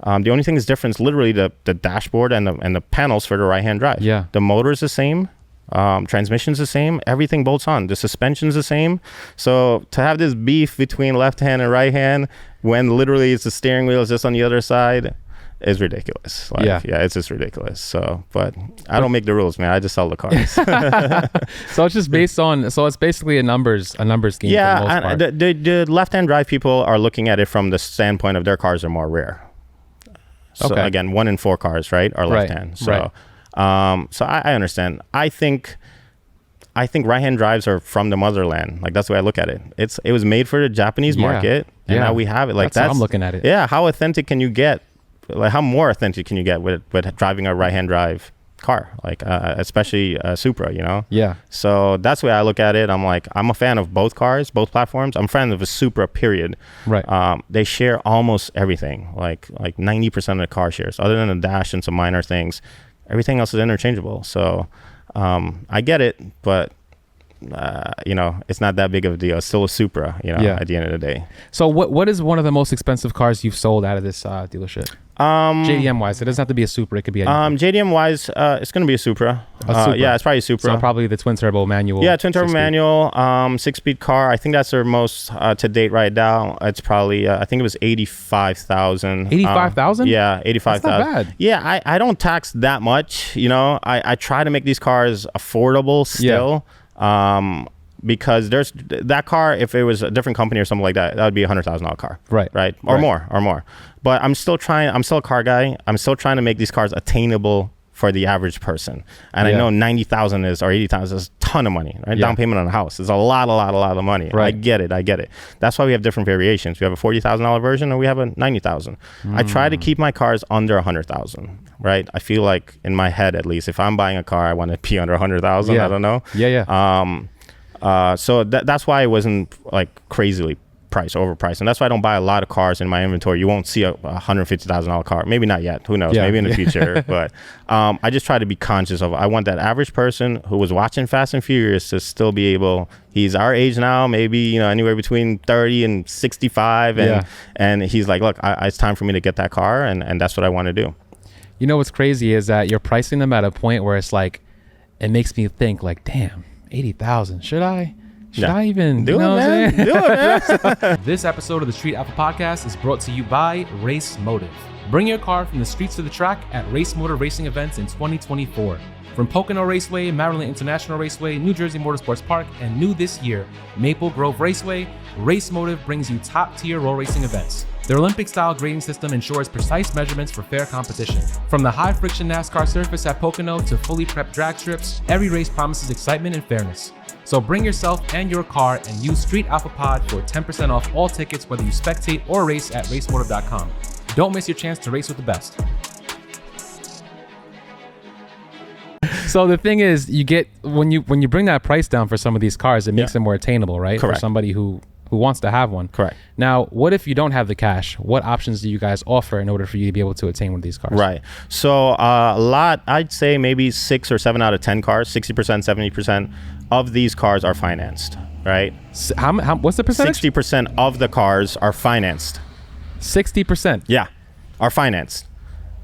The only thing that's different is literally the dashboard and the panels for the right-hand drive. Yeah. The motor is the same. Transmission's the same. Everything bolts on. The suspension's the same. So to have this beef between left hand and right hand when literally it's the steering wheel is just on the other side is ridiculous. Yeah, it's just ridiculous. So, but I don't make the rules, man. I just sell the cars. So it's just based on. So it's basically a numbers game. Yeah, for the most part. And the left-hand drive people are looking at it from the standpoint of their cars are more rare. So again, 1 in 4 cars, right, are left-hand. So, so I understand. I think right-hand drives are from the motherland. Like that's the way I look at it. It was made for the Japanese market, and now we have it. Like that's how I'm looking at it. Yeah, how authentic can you get? Like how more authentic can you get with driving a right-hand drive car, like especially Supra, Yeah. So that's the way I look at it. I'm like, I'm a fan of both cars, both platforms. I'm a fan of a Supra, period. Right. They share almost everything, like 90% of the car shares, other than the dash and some minor things. Everything else is interchangeable. So I get it, but it's not that big of a deal. It's still a Supra, at the end of the day. So what is one of the most expensive cars you've sold out of this dealership? JDM wise, it doesn't have to be a Supra. It could be anything. JDM wise, it's going to be a Supra. Yeah, it's probably a Supra. So probably the twin turbo manual. Yeah, twin turbo manual, 6-speed car. I think that's their most to date right now. It's probably I think it was 85,000. 85,000? Yeah, 85,000. That's not bad. Yeah, I don't tax that much. I try to make these cars affordable still. Yeah. Because there's that car, if it was a different company or something like that, that would be $100,000 car. Right. Or more. But I'm still a car guy. I'm still trying to make these cars attainable for the average person. And I know 90,000 or 80,000 is a ton of money, right? Down payment on a house is a lot of money. Right. I get it. That's why we have different variations. We have a $40,000 version and we have a $90,000. I try to keep my cars under 100,000, right? I feel like in my head, at least, if I'm buying a car, I want to be under 100,000. I don't know. So that's why it wasn't like crazily overpriced, and that's why I don't buy a lot of cars in my inventory. You won't see a $150,000 car, maybe not yet, who knows, maybe in the future. But I just try to be conscious of, I want that average person who was watching Fast and Furious to still be able, he's our age now, maybe anywhere between 30 and 65, and he's like, look, it's time for me to get that car, and that's what I want to do. What's crazy is that you're pricing them at a point where it's like, it makes me think like, damn, 80,000, should I even do it, man? Do it, man. This episode of the Street Alpha Podcast is brought to you by RACEMOTIVE. Bring your car from the streets to the track at RACEMOTIVE racing events in 2024. From Pocono Raceway, Maryland International Raceway, New Jersey Motorsports Park, and new this year, Maple Grove Raceway, RACEMOTIVE brings you top-tier roll racing events. Their Olympic-style grading system ensures precise measurements for fair competition. From the high-friction NASCAR surface at Pocono to fully prepped drag strips, every race promises excitement and fairness. So bring yourself and your car and use Street Alpha Pod for 10% off all tickets, whether you spectate or race at racemotive.com. Don't miss your chance to race with the best. So the thing is, you get when you bring that price down for some of these cars, it makes them more attainable, right? Correct. For somebody who who wants to have one. Correct. Now, what if you don't have the cash? What options do you guys offer in order for you to be able to attain one of these cars? Right. So a lot, I'd say maybe 6 or 7 out of 10 cars, 60%, 70% of these cars are financed, right? What's the percentage? 60% of the cars are financed. 60%? Yeah, are financed.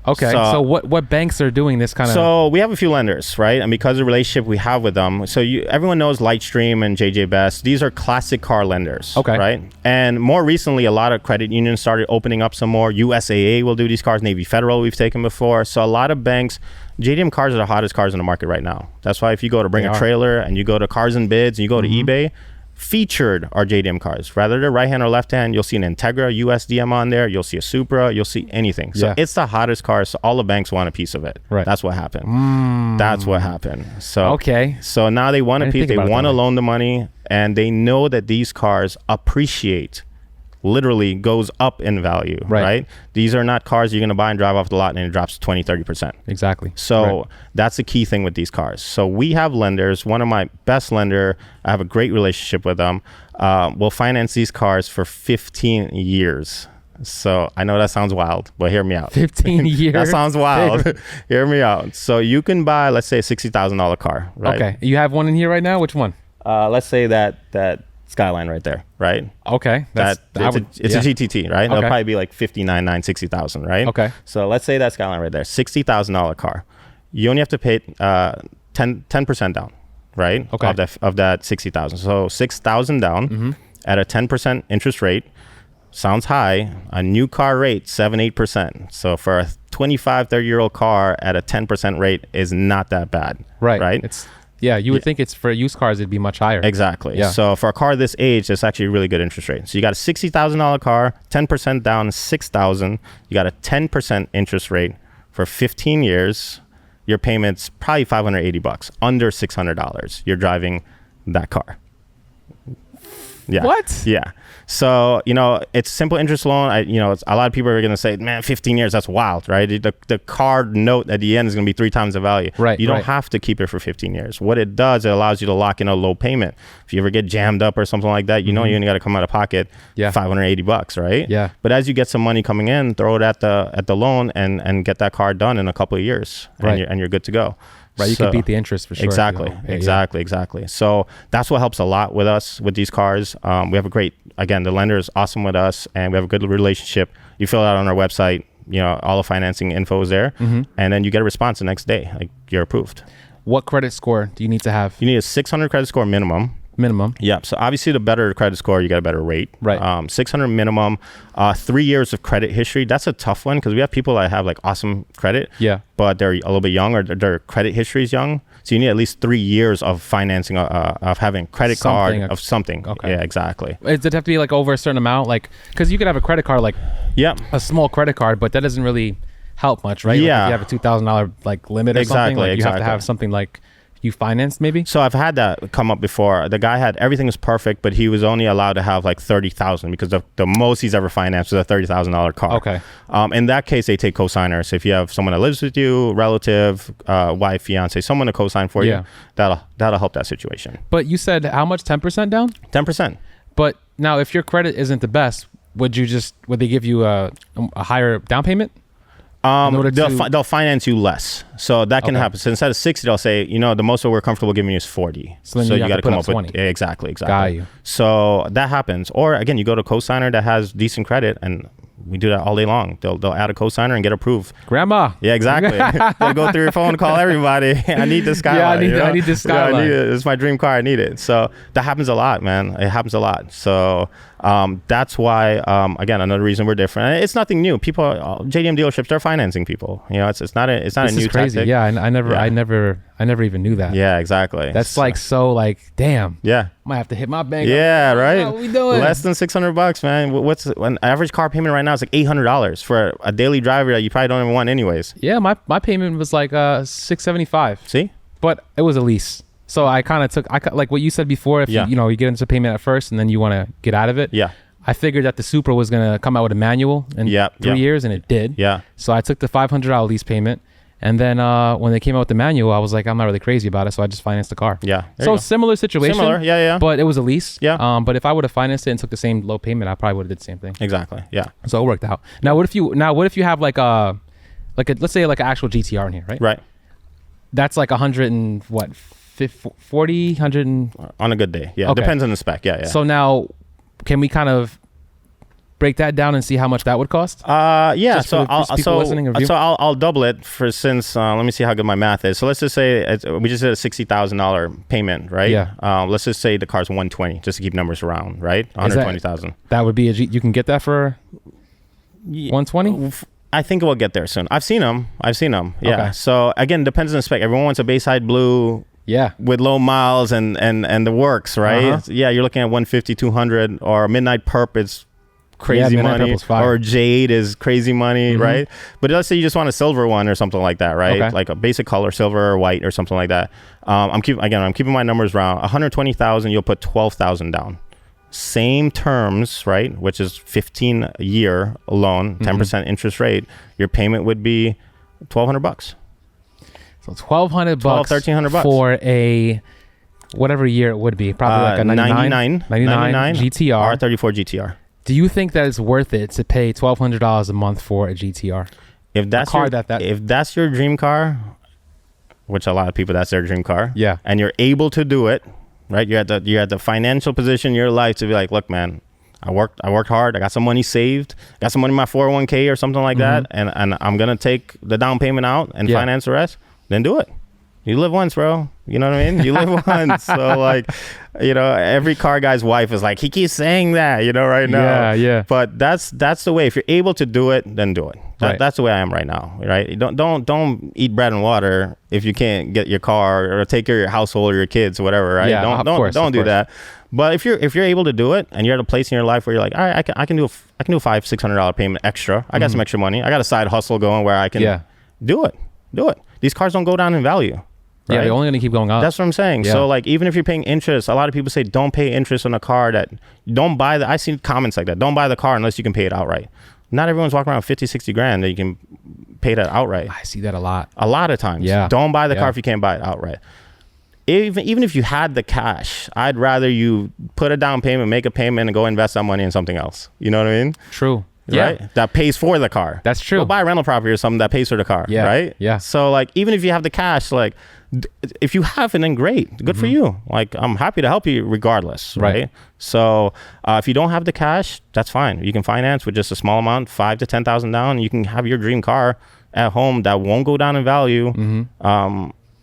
Okay, so what banks are doing this kind of... So we have a few lenders, right? And because of the relationship we have with them, so everyone knows Lightstream and JJ Best. These are classic car lenders, okay, right? And more recently, a lot of credit unions started opening up some more. USAA will do these cars. Navy Federal we've taken before. So a lot of banks, JDM cars are the hottest cars in the market right now. That's why if you go to Bring a Trailer and you go to Cars and Bids and you go to eBay, featured are JDM cars. Rather than right hand or left hand, you'll see an Integra USDM on there. You'll see a Supra. You'll see anything. So it's the hottest car. So all the banks want a piece of it. Right. That's what happened. That's what happened. So So now they want a piece. They want to loan the money, and they know that these cars appreciate. Literally goes up in value, right? These are not cars you're going to buy and drive off the lot and it drops 20-30%. Exactly. So that's the key thing with these cars. So we have lenders. One of my best lender, I have a great relationship with them. We'll finance these cars for 15 years. So I know that sounds wild, but hear me out. 15 years? That sounds wild. Hear me out. So you can buy, let's say, a $60,000 car, right? Okay. You have one in here right now? Which one? Let's say that Skyline right there, right? Okay. It's a GTT, right? Okay. It'll probably be like 59,900, 60,000, right? Okay. So let's say that Skyline right there, $60,000 car. You only have to pay 10% down, right? Okay. Of that 60,000. So 6,000 down at a 10% interest rate. Sounds high. A new car rate, 7-8%. So for a 25, 30-year-old car at a 10% rate is not that bad. Right? You would think it's for used cars, it'd be much higher. Exactly. Yeah. So for a car this age, it's actually a really good interest rate. So you got a $60,000 car, 10% down, $6,000. You got a 10% interest rate for 15 years. Your payment's probably $580, under $600. You're driving that car. Yeah. What? Yeah. So, it's simple interest loan. It's, a lot of people are going to say, man, 15 years, that's wild, right? The car note at the end is going to be 3 times the value. Right. You don't have to keep it for 15 years. What it does, it allows you to lock in a low payment. If you ever get jammed up or something like that, you only got to come out of pocket $580, right? Yeah. But as you get some money coming in, throw it at the loan and get that car done in a couple of years, and you're good to go. Right, you can beat the interest for sure. Exactly. So that's what helps a lot with us with these cars. We have the lender is awesome with us, and we have a good relationship. You fill it out on our website, all the financing info is there, and then you get a response the next day, like you're approved. What credit score do you need to have? You need a 600 credit score minimum. Yeah. So obviously the better credit score, you get a better rate. Right. 600 minimum, 3 years of credit history. That's a tough one because we have people that have like awesome credit. Yeah. But they're a little bit young or their credit history is young. So you need at least 3 years of financing, of having credit card of something. Okay. Yeah, exactly. Does it have to be like over a certain amount? Like, because you could have a credit card, like a small credit card, but that doesn't really help much, right? Yeah. Like if you have a $2,000 like limit or something, like you have to have something like you financed maybe? So I've had that come up before. The guy had everything was perfect, but he was only allowed to have like 30,000 because the most he's ever financed was a $30,000 car. Okay. In that case, they take co-signers. So if you have someone that lives with you, relative, wife, fiance, someone to co-sign for you, that'll help that situation. But you said how much? 10% down? 10%. But now, if your credit isn't the best, would they give you a higher down payment? They'll finance you less, so that can happen. So instead of 60, they'll say, the most that we're comfortable giving you is 40. So you got to come up 20. With exactly. Got you. So that happens. Or again, you go to a cosigner that has decent credit, and we do that all day long. They'll add a cosigner and get approved. Grandma. Yeah, exactly. They'll go through your phone, call everybody. I need this Skyline. Yeah, I need this Skyline. It's my dream car. I need it. So that happens a lot, man. It happens a lot. So that's why, again, another reason we're different. It's nothing new. People, JDM dealerships, they're financing people. It's not a new crazy. tactic. Yeah, I never even knew that. Yeah, exactly. That's so damn. Yeah. Might have to hit my bank. Yeah, right. What we doing? Less than $600, man. What's an average car payment right now is like $800 for a daily driver that you probably don't even want anyways. Yeah, my payment was like $675. See? But it was a lease. So I kind of like what you said before, if you get into payment at first and then you want to get out of it. Yeah. I figured that the Supra was going to come out with a manual in 3 years, and it did. Yeah. So I took the $500 lease payment, And then when they came out with the manual, I was like, I'm not really crazy about it, so I just financed the car. Yeah. So similar situation. Similar, yeah. But it was a lease. Yeah. But if I would have financed it and took the same low payment, I probably would have did the same thing. Exactly. Yeah. So it worked out. Now what if you have like a let's say like an actual GTR in here, right? Right. That's like 100 and what 40, 100 and... On a good day. Yeah. Okay. Depends on the spec. Yeah. So now can we kind of break that down and see how much that would cost? Yeah. Just So I'll double it since let me see how good my math is. So let's just say we just did a $60,000 payment, right? Yeah. Let's just say the car's 120, just to keep numbers around, right? 120,000. That would be you can get that for 120? I think we'll get there soon. I've seen them. Yeah. Okay. So again, depends on the spec. Everyone wants a Bayside blue. Yeah. With low miles and the works, right? Uh-huh. Yeah, you're looking at 150, 200, or Midnight Perp is crazy money, or Jade is crazy money, right? But let's say you just want a silver one or something like that, right? Okay. Like a basic color, silver or white or something like that. I'm keeping my numbers around 120,000. You'll put 12,000 down. Same terms, right? Which is 15-year loan, 10% interest rate. Your payment would be $1,200. So $1,200, $1,300 for a whatever year it would be, probably like a 99 GTR, R34 GTR. Do you think that it's worth it to pay $1,200 a month for a GTR? If that's your dream car, which a lot of people, that's their dream car. Yeah. And you're able to do it, right? You're at the financial position in your life to be like, look, man, I worked hard. I got some money saved. Got some money in my 401k or something like that, and I'm gonna take the down payment out and finance the rest. Then do it. You live once, bro. You know what I mean? You live once. So like, every car guy's wife is like, he keeps saying that, right now. Yeah. But that's the way. If you're able to do it, then do it. Right. That's the way I am right now, right? Don't eat bread and water if you can't get your car or take care of your household or your kids or whatever, right? Yeah, don't do that. But if you're able to do it and you're at a place in your life where you're like, all right, I can do a $500-$600 payment extra. I got some extra money. I got a side hustle going where I can do it. These cars don't go down in value. Right? Yeah, they're only going to keep going up. That's what I'm saying. Yeah. So like, even if you're paying interest, a lot of people say don't pay interest on a car I see comments like that. Don't buy the car unless you can pay it outright. Not everyone's walking around 50, 60 grand that you can pay that outright. I see that a lot. A lot of times. Yeah. Don't buy the car if you can't buy it outright. Even if you had the cash, I'd rather you put a down payment, make a payment, and go invest that money in something else. You know what I mean? True. Right? Yeah. That pays for the car. That's true. Go buy a rental property or something that pays for the car. Yeah. Right? Yeah. So like, even if you have the cash, like, if you have it, then great. Good for you. Like, I'm happy to help you regardless. Right? So if you don't have the cash, that's fine. You can finance with just a small amount, $5,000 to $10,000 down. And you can have your dream car at home that won't go down in value.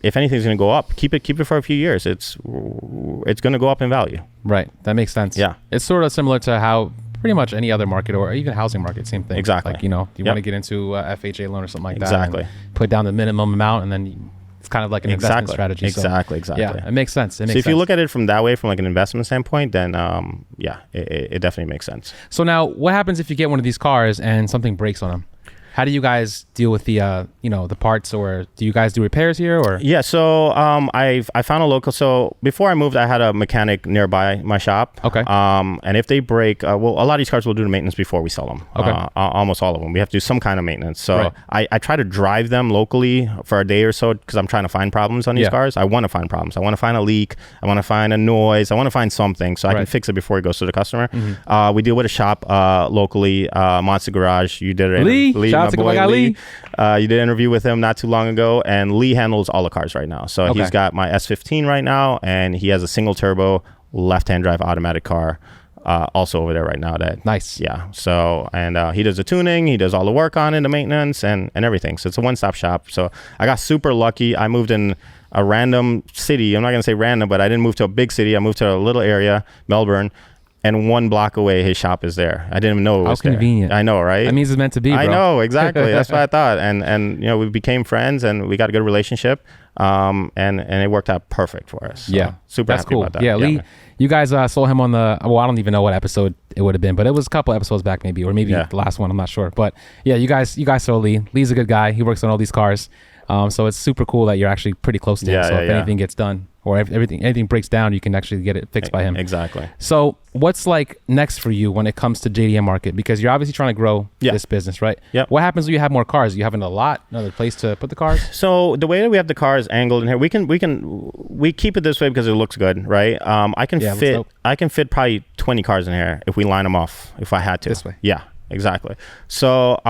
If anything's going to go up, keep it for a few years. It's going to go up in value. Right. That makes sense. Yeah. It's sort of similar to how pretty much any other market or even housing market, same thing. Exactly. Like, you want to get into FHA loan or something like exactly. that. Exactly. Put down the minimum amount and then it's kind of like an investment strategy. Exactly. Yeah, it makes sense. If you look at it from that way, from like an investment standpoint, then it definitely makes sense. So now what happens if you get one of these cars and something breaks on them? How do you guys deal with the the parts, or do you guys do repairs here, or? Yeah, so I found a local. So before I moved, I had a mechanic nearby my shop. Okay. And if they break, a lot of these cars will do the maintenance before we sell them. Okay. Almost all of them. We have to do some kind of maintenance. So I try to drive them locally for a day or so because I'm trying to find problems on these cars. I want to find problems. I want to find a leak. I want to find a noise. I want to find something so I can fix it before it goes to the customer. We deal with a shop locally, Monster Garage. You did it. Lee. My boy Lee. You did an interview with him not too long ago, and Lee handles all the cars right now. So he's got my S15 right now, and he has a single turbo left-hand drive automatic car also over there right now. Nice. Yeah. So, and he does the tuning, he does all the work on it, the maintenance and everything. So it's a one-stop shop. So I got super lucky. I moved in a random city. I'm not going to say random, but I didn't move to a big city. I moved to a little area, Melbourne. And 1 block away, his shop is there. I didn't even know it was there. How convenient. I know, right? That means it's meant to be, bro. I know, exactly. That's what I thought. And we became friends and we got a good relationship. And it worked out perfect for us. So yeah. Super That's happy cool. about that. Yeah, Lee, you guys saw him on I don't even know what episode it would have been, but it was a couple episodes back maybe, or maybe the last one, I'm not sure. But yeah, you guys saw Lee. Lee's a good guy. He works on all these cars. So it's super cool that you're actually pretty close to him. So if anything gets done, or anything breaks down, you can actually get it fixed by him. Exactly. So what's like next for you when it comes to JDM market? Because you're obviously trying to grow this business, right? Yep. What happens when you have more cars? You have a lot, another place to put the cars? So the way that we have the cars angled in here, we keep it this way because it looks good, right? I can fit probably 20 cars in here if we line them off, if I had to. This way. Yeah, exactly. So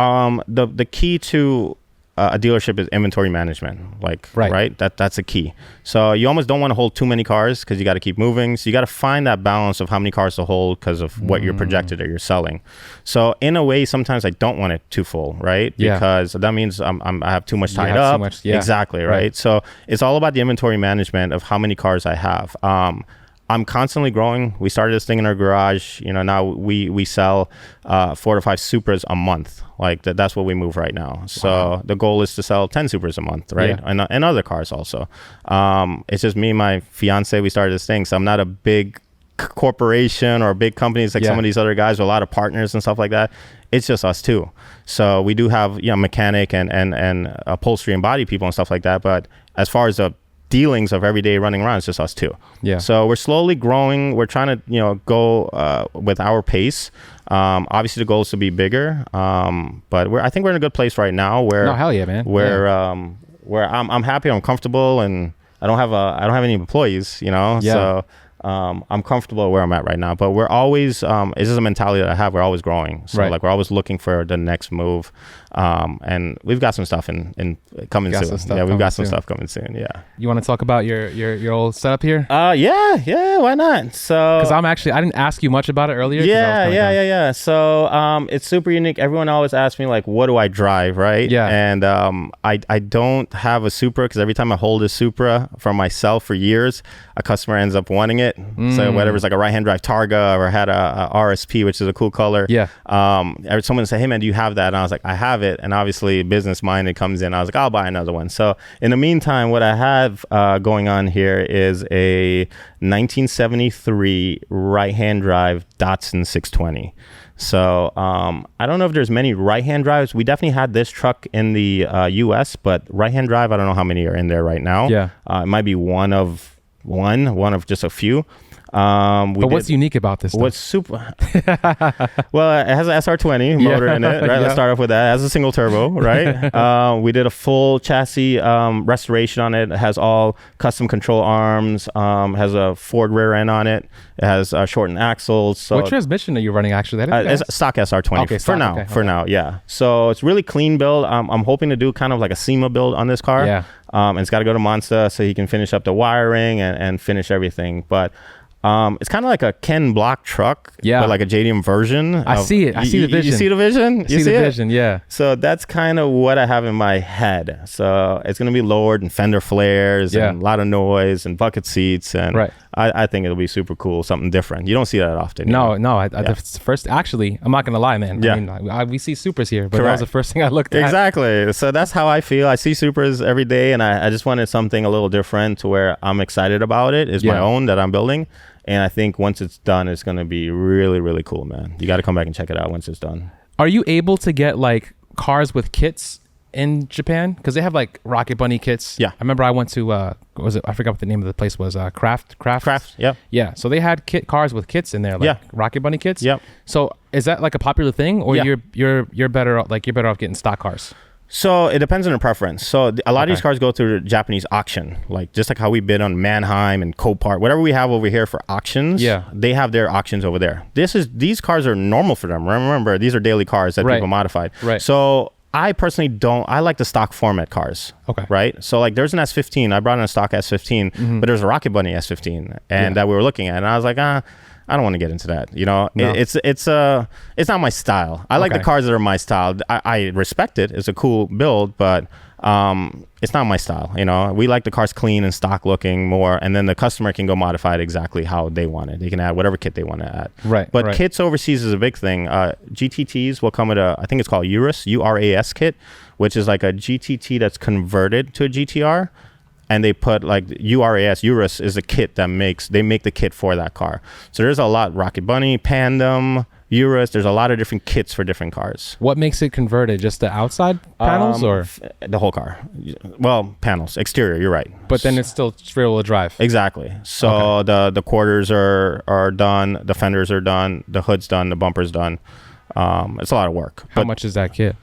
the key to a dealership is inventory management, right? That's a key. So you almost don't want to hold too many cars because you got to keep moving. So you got to find that balance of how many cars to hold because of what you're projected or you're selling. So in a way, sometimes I don't want it too full, right? Because that means I have too much tied up. Exactly, right? So it's all about the inventory management of how many cars I have. I'm constantly growing. We started this thing in our garage. Now we sell 4 to 5 Supras a month. That's what we move right now. So the goal is to sell 10 Supras a month, right? Yeah. And other cars also. It's just me and my fiance. We started this thing. So I'm not a big corporation or big companies like some of these other guys with a lot of partners and stuff like that. It's just us two. So we do have mechanic and upholstery and body people and stuff like that. But as far as the dealings of every day running around, it's just us two. Yeah. So we're slowly growing. We're trying to go with our pace. Obviously the goal is to be bigger. But I think we're in a good place right now where hell yeah, man. Where I'm happy, I'm comfortable, and I don't have any employees, so I'm comfortable where I'm at right now. But we're always it's just a mentality that I have. We're always growing. So we're always looking for the next move. And we've got some stuff in coming soon. We've got some stuff coming soon. Yeah. You want to talk about your old setup here? Yeah, why not? So because I didn't ask you much about it earlier. Yeah. So it's super unique. Everyone always asks me what do I drive, right? Yeah. And I don't have a Supra because every time I hold a Supra for myself for years, a customer ends up wanting it. So whether it's like a right-hand drive Targa or had a RSP, which is a cool color. Yeah. Someone would say, hey man, do you have that? And I was like, I have it. And obviously business minded comes in. I was like, I'll buy another one. So in the meantime, what I have going on here is a 1973 right-hand drive Datsun 620. So I don't know if there's many right-hand drives. We definitely had this truck in the US, but right-hand drive, I don't know how many are in there right now. Yeah. It might be one of just a few. But what's unique about this stuff? What's super? Well, it has an SR20 motor in it, right? Let's start off with that. It has a single turbo, right? We did a full chassis restoration on it. It has all custom control arms. Has a Ford rear end on it. It has shortened axles. So what transmission are you running actually? It's a stock SR20 for now. Yeah. So it's really clean build. I'm hoping to do kind of like a SEMA build on this car. Yeah. And it's got to go to Monza so he can finish up the wiring and finish everything. But it's kind of like a Ken Block truck, but like a JDM version. I see it. I see the vision. You see the vision? You see the vision, yeah. So that's kind of what I have in my head. So it's going to be lowered and fender flares and a lot of noise and bucket seats. And I think it'll be super cool, something different. You don't see that often. No. It's the first, actually, I'm not going to lie, man. Yeah. I mean, we see Supras here, but that was the first thing I looked at. Exactly. So that's how I feel. I see Supras every day, and I just wanted something a little different to where I'm excited about it. It's my own that I'm building. And I think once it's done, it's going to be really, really cool, man. You got to come back and check it out once it's done. Are you able to get like cars with kits in Japan? Because they have like Rocket Bunny kits. Yeah. I remember I went to, I forgot what the name of the place was. Craft. Yeah. Yeah. So they had cars with kits in there, like Rocket Bunny kits. Yep. So is that like a popular thing, or you're better off getting stock cars? So it depends on your preference. So a lot of these cars go through the Japanese auction, just like how we bid on Mannheim and Copart, whatever we have over here for auctions. Yeah, they have their auctions over there. These cars are normal for them. Remember, these are daily cars that people modified. Right. So I personally don't. I like the stock format cars. Okay. Right. So like, there's an S15. I brought in a stock S15, but there's a Rocket Bunny S15, and that we were looking at, and I was like, I don't want to get into that. No. It's not my style. I like the cars that are my style. I respect it. It's a cool build, but it's not my style. We like the cars clean and stock looking more, and then the customer can go modify it exactly how they want it. They can add whatever kit they want to add. Right. But kits overseas is a big thing. GTTs will come with I think it's called URAS, URAS kit, which is like a GTT that's converted to a GTR. And they put like URAS is a kit that they make the kit for that car. So there's a lot: Rocket Bunny, Pandem, Urus. There's a lot of different kits for different cars. What makes it converted? Just the outside panels or the whole car? Well, panels, exterior. You're right. But then it's still rear-wheel drive. Exactly. So the quarters are done. The fenders are done. The hood's done. The bumper's done. It's a lot of work. How much is that kit?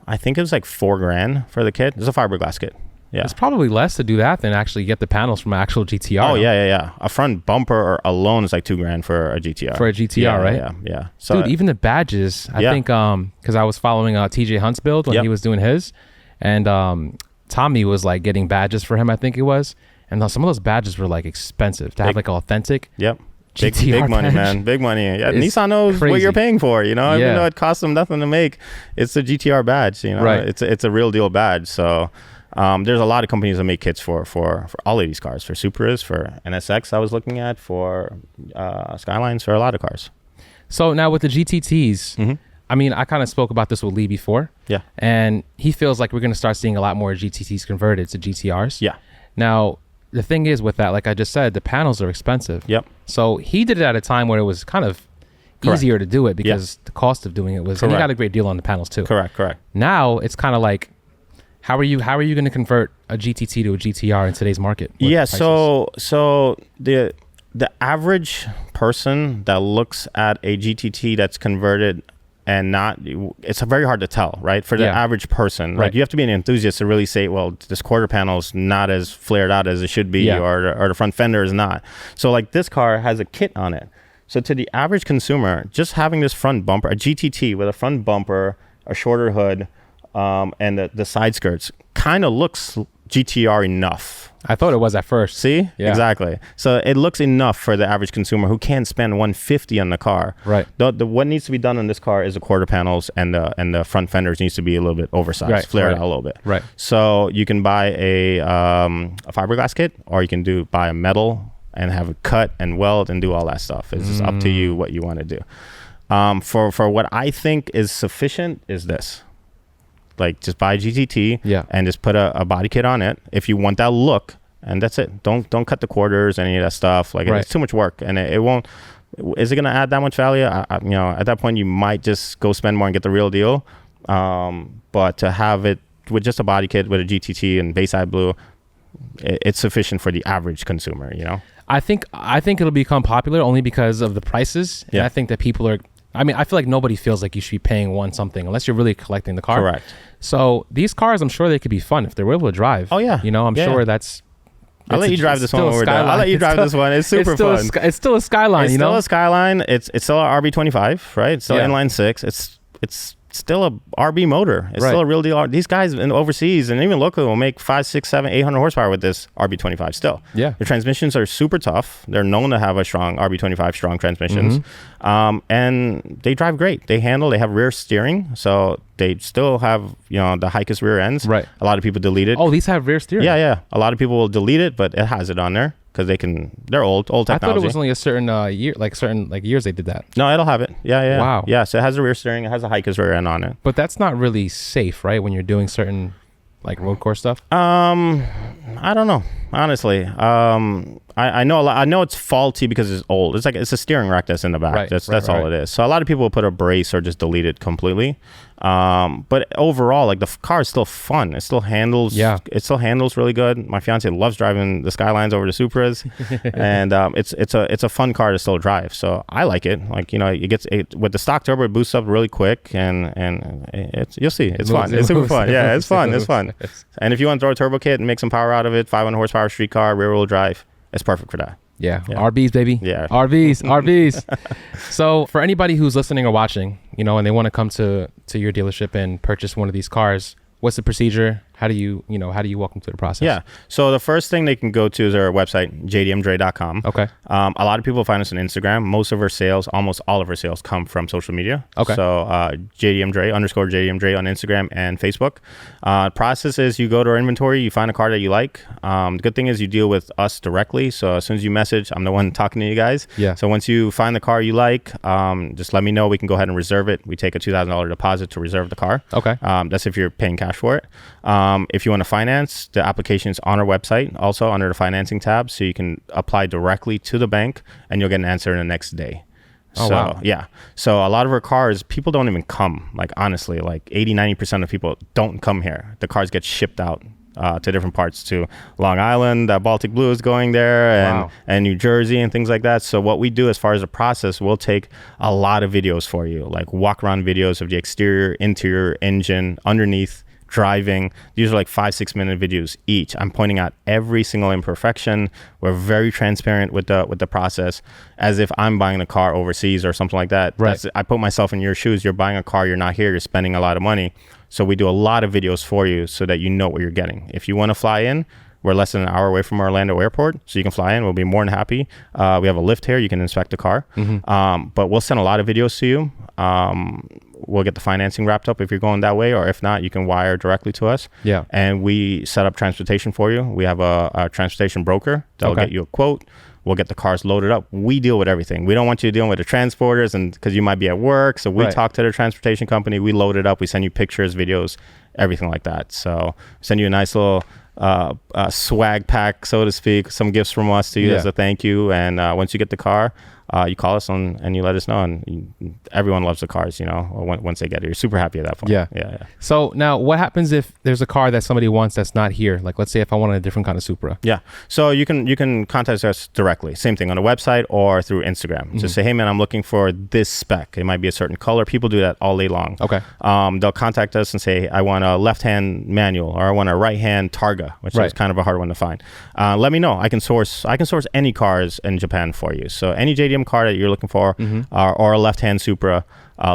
I think it was like $4,000 for the kit. It's a fiberglass kit. Yeah. It's probably less to do that than actually get the panels from an actual GTR. Oh, yeah. A front bumper alone is like $2,000 for a GTR. For a GTR, right? Yeah. So, dude, even the badges, I think, because I was following TJ Hunt's build when he was doing his, and Tommy was like getting badges for him, I think it was. And some of those badges were like expensive to have like authentic. Yep. GTR big money, badge. man. Big money. Yeah, Nissan knows what you're paying for, you know? Even though it costs them nothing to make, it's a GTR badge, you know? Right. It's a real deal badge. So there's a lot of companies that make kits for all of these cars, for Supras, for NSX I was looking at, for Skylines, for a lot of cars. So now with the GTTs, I mean, I kind of spoke about this with Lee before. Yeah. And he feels like we're going to start seeing a lot more GTTs converted to GTRs. Yeah. Now, the thing is with that, like I just said, the panels are expensive. Yep. So he did it at a time where it was kind of easier to do it because the cost of doing it was, and he got a great deal on the panels too. Correct. Now it's kind of like, how are you going to convert a GTT to a GTR in today's market? Yeah. So the average person that looks at a GTT that's converted and not, it's very hard to tell, right? For the average person, like you have to be an enthusiast to really say, well, this quarter panel's not as flared out as it should be, or the front fender is not. So like this car has a kit on it. So to the average consumer, just having this front bumper, a GTT with a front bumper, a shorter hood, and the side skirts kind of looks GTR enough. I thought it was at first. See? Yeah. Exactly. So it looks enough for the average consumer who can't spend $150 on the car. Right. What needs to be done on this car is the quarter panels and the front fenders needs to be a little bit oversized, flared out a little bit. Right. So you can buy a fiberglass kit, or you can buy a metal and have it cut and weld and do all that stuff. It's just up to you what you want to do. For what I think is sufficient is this. Like, just buy a GTT and just put a body kit on it if you want that look, and that's it. Don't cut the quarters, any of that stuff. Like, it's too much work, and it won't. Is it going to add that much value? You know, at that point, you might just go spend more and get the real deal. But to have it with just a body kit with a GTT and Bayside Blue, it's sufficient for the average consumer. You know, I think it'll become popular only because of the prices, and I think that people are. I mean, I feel like nobody feels like you should be paying something unless you're really collecting the car. Correct. So these cars, I'm sure they could be fun if they're able to drive. Oh, yeah. You know, I'm sure that's... I'll let you drive this one when we're done. I'll let you drive this one. It's super fun. It's still a Skyline, you know? It's still a Skyline. It's still an RB25, right? It's still inline six. It's still a RB motor. It's still a real deal. These guys in overseas and even locally will make 5, 6, 7, 800 horsepower with this RB25 still. Yeah. The transmissions are super tough. They're known to have a strong RB25 strong transmissions. And they drive great. They have rear steering. So they still have, you know, the highest rear ends. Right. A lot of people delete it. Oh, these have rear steering? Yeah. A lot of people will delete it, but it has it on there. Because they're old technology. I thought it was only a certain years they did that. No, it'll have it. Yeah. Wow. Yeah, so it has a rear steering. It has a Hiker's rear end on it. But that's not really safe, right? When you're doing certain like road course stuff. I don't know. Honestly, I know I know it's faulty because it's old. It's a steering rack that's in the back. That's all it is. So a lot of people will put a brace or just delete it completely. But overall, like, the car is still fun. It still handles. Yeah. It still handles really good. My fiance loves driving the Skylines over the Supras, and it's a fun car to still drive. So I like it. Like, you know, with the stock turbo, it boosts up really quick, and you'll see. It's fun. It's super fun. Yeah, it's fun. It's fun. And if you want to throw a turbo kit and make some power out of it, 500 horsepower street car, rear wheel drive, it's perfect for that. Yeah. RVs, baby. Yeah. RVs. So for anybody who's listening or watching, you know, and they want to come to your dealership and purchase one of these cars, what's the procedure? How do you walk them through the process? Yeah. So the first thing they can go to is our website, JDMDRE.com. Okay. A lot of people find us on Instagram. Most of our sales, almost all of our sales, come from social media. Okay. So JDMDRE _JDMDRE on Instagram and Facebook. Process is you go to our inventory, you find a car that you like. The good thing is you deal with us directly. So as soon as you message, I'm the one talking to you guys. Yeah. So once you find the car you like, just let me know. We can go ahead and reserve it. We take a $2,000 deposit to reserve the car. Okay. That's if you're paying cash for it. If you want to finance, the application is on our website, also under the financing tab, so you can apply directly to the bank and you'll get an answer in the next day. Oh, so wow. yeah, so a lot of our cars, people don't even come. Like honestly, like 80-90% of people don't come here. The cars get shipped out to different parts, to Long Island. Baltic Blue is going there, and Wow. and New Jersey and things like that. So what we do as far as the process, we'll take a lot of videos for you, like walk around videos of the exterior, interior, engine, underneath, driving. These are like 5-6 minute videos each. I'm pointing out every single imperfection. We're very transparent with the process, as if I'm buying a car overseas or something like that. Right. I put myself in your shoes. You're buying a car, you're not here, you're spending a lot of money. So we do a lot of videos for you so that you know what you're getting. If you want to fly in, we're less than an hour away from Orlando Airport, so you can fly in. We'll be more than happy. We have a lift here. You can inspect the car. But we'll send a lot of videos to you. We'll get the financing wrapped up if you're going that way, or if not, you can wire directly to us. Yeah. And we set up transportation for you. We have a transportation broker that'll get you a quote. We'll get the cars loaded up. We deal with everything. We don't want you dealing with the transporters, and because you might be at work. So we talk to the transportation company. We load it up. We send you pictures, videos, everything like that. So send you a nice little swag pack, so to speak, some gifts from us to you as a thank you. And once you get the car, you call us and you let us know. And everyone loves the cars, you know, once they get it. You're super happy at that point. Yeah. So now what happens if there's a car that somebody wants that's not here? Like, let's say if I wanted a different kind of Supra. Yeah. So you can contact us directly. Same thing on the website or through Instagram. Just say, hey man, I'm looking for this spec. It might be a certain color. People do that all day long. Okay. They'll contact us and say, I want a left-hand manual, or I want a right-hand Targa, which is kind of a hard one to find. Let me know. I can source any cars in Japan for you. So any JDM car that you're looking for, or a left-hand Supra,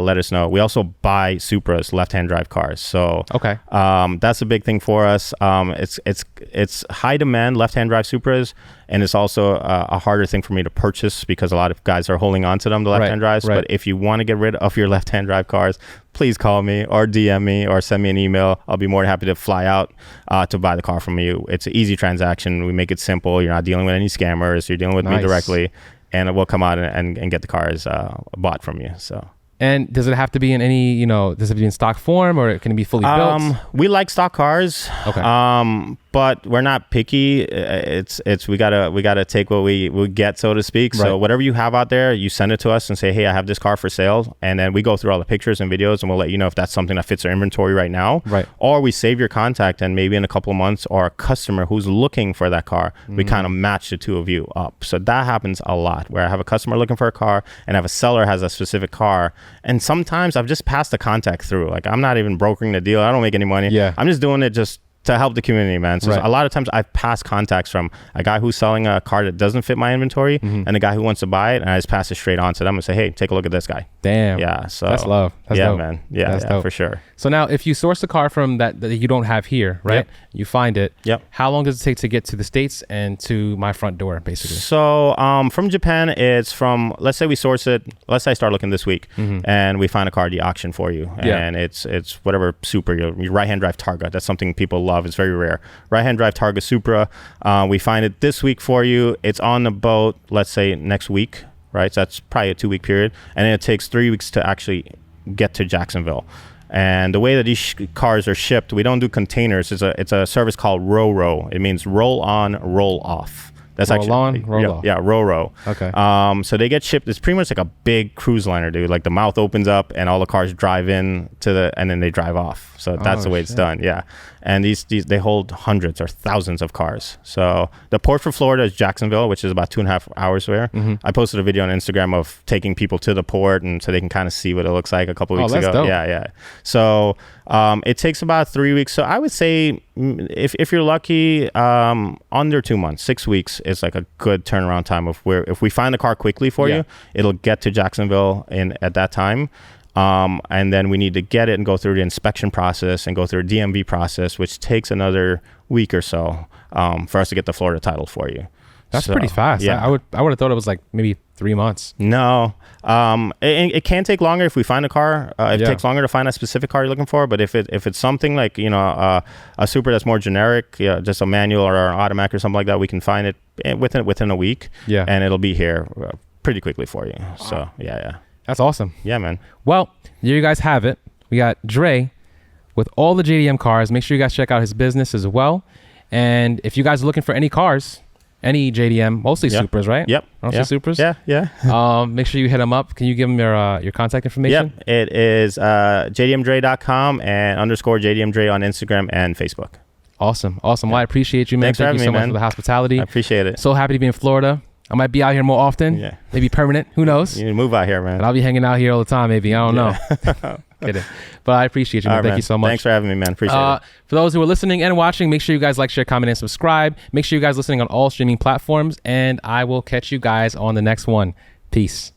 let us know. We also buy Supras, left-hand drive cars. So that's a big thing for us. It's high demand, left-hand drive Supras, and it's also a harder thing for me to purchase because a lot of guys are holding on to them, the left-hand drives. But if you want to get rid of your left-hand drive cars, please call me or DM me or send me an email. I'll be more than happy to fly out to buy the car from you. It's an easy transaction. We make it simple. You're not dealing with any scammers. You're dealing with me directly, and we'll come out and get the cars bought from you. So. And does it have to be in any, you know, does it have to be in stock form, or can it be fully built? We like stock cars. Okay. But we're not picky. We gotta take what we get, so to speak. So whatever you have out there, you send it to us and say, hey, I have this car for sale, and then we go through all the pictures and videos, and we'll let you know if that's something that fits our inventory right now. Or we save your contact, and maybe in a couple of months, or a customer who's looking for that car, we kind of match the two of you up. So that happens a lot, where I have a customer looking for a car and I have a seller has a specific car, and sometimes I've just passed the contact through. Like, I'm not even brokering the deal. I don't make any money. I'm just doing it just to help the community, man. So a lot of times I've passed contacts from a guy who's selling a car that doesn't fit my inventory, and a guy who wants to buy it, and I just pass it straight on to them and say, hey, take a look at this guy. Damn. Yeah. So that's love. That's dope. Man. Yeah, dope. For sure. So now, if you source a car from that you don't have here, right? You find it. How long does it take to get to the States and to my front door, basically? So from Japan, it's from, let's say we source it, let's say I start looking this week, and we find a car at the auction for you. And it's whatever Supra, your right-hand drive Targa. That's something people love. It's very rare. Right-hand drive Targa Supra. We find it this week for you. It's on the boat, let's say next week, right? So that's probably a 2-week period. And then it takes 3 weeks to actually get to Jacksonville. And the way that these cars are shipped, we don't do containers. It's a service called row. It means roll on, roll off. That's roll on, roll off. Yeah, row. Okay. So they get shipped. It's pretty much like a big cruise liner, dude. Like the mouth opens up and all the cars drive in and then they drive off. So that's the way it's done. Yeah. And these they hold hundreds or thousands of cars. So the port for Florida is Jacksonville, which is about 2.5 hours there. I posted a video on Instagram of taking people to the port, and so they can kind of see what it looks like a couple weeks ago. Dope. Yeah. So it takes about 3 weeks. So I would say if you're lucky, under 2 months, 6 weeks is like a good turnaround time of where if we find the car quickly for you, it'll get to Jacksonville at that time. And then we need to get it and go through the inspection process and go through a DMV process, which takes another week or so for us to get the Florida title for you. That's pretty fast. Yeah. I would have thought it was like maybe 3 months. No. It can take longer if we find a car. It takes longer to find a specific car you're looking for. But if it's something like, you know, a Supra that's more generic, just a manual or an automatic or something like that, we can find it within a week. Yeah. And it'll be here pretty quickly for you. So, yeah. That's awesome. Yeah, man. Well, there you guys have it. We got Dre with all the JDM cars. Make sure you guys check out his business as well. And if you guys are looking for any cars, any JDM, mostly Yeah. Supras, right? Yep. Mostly Supras. Yeah. Make sure you hit him up. Can you give him your contact information? Yep. It is JDMDRE.com and _JDMDRE on Instagram and Facebook. Awesome. Well, I appreciate you, man. Thanks for Thank you having so me, much man. for the hospitality. I appreciate it. So happy to be in Florida. I might be out here more often. Yeah. Maybe permanent. Who knows? You need to move out here, man. But I'll be hanging out here all the time. Maybe I don't know. Kidding. But I appreciate you, man. All right, Thank man. you so much. Thanks for having me, man. Appreciate it. For those who are listening and watching, make sure you guys like, share, comment, and subscribe. Make sure you guys listening on all streaming platforms, and I will catch you guys on the next one. Peace.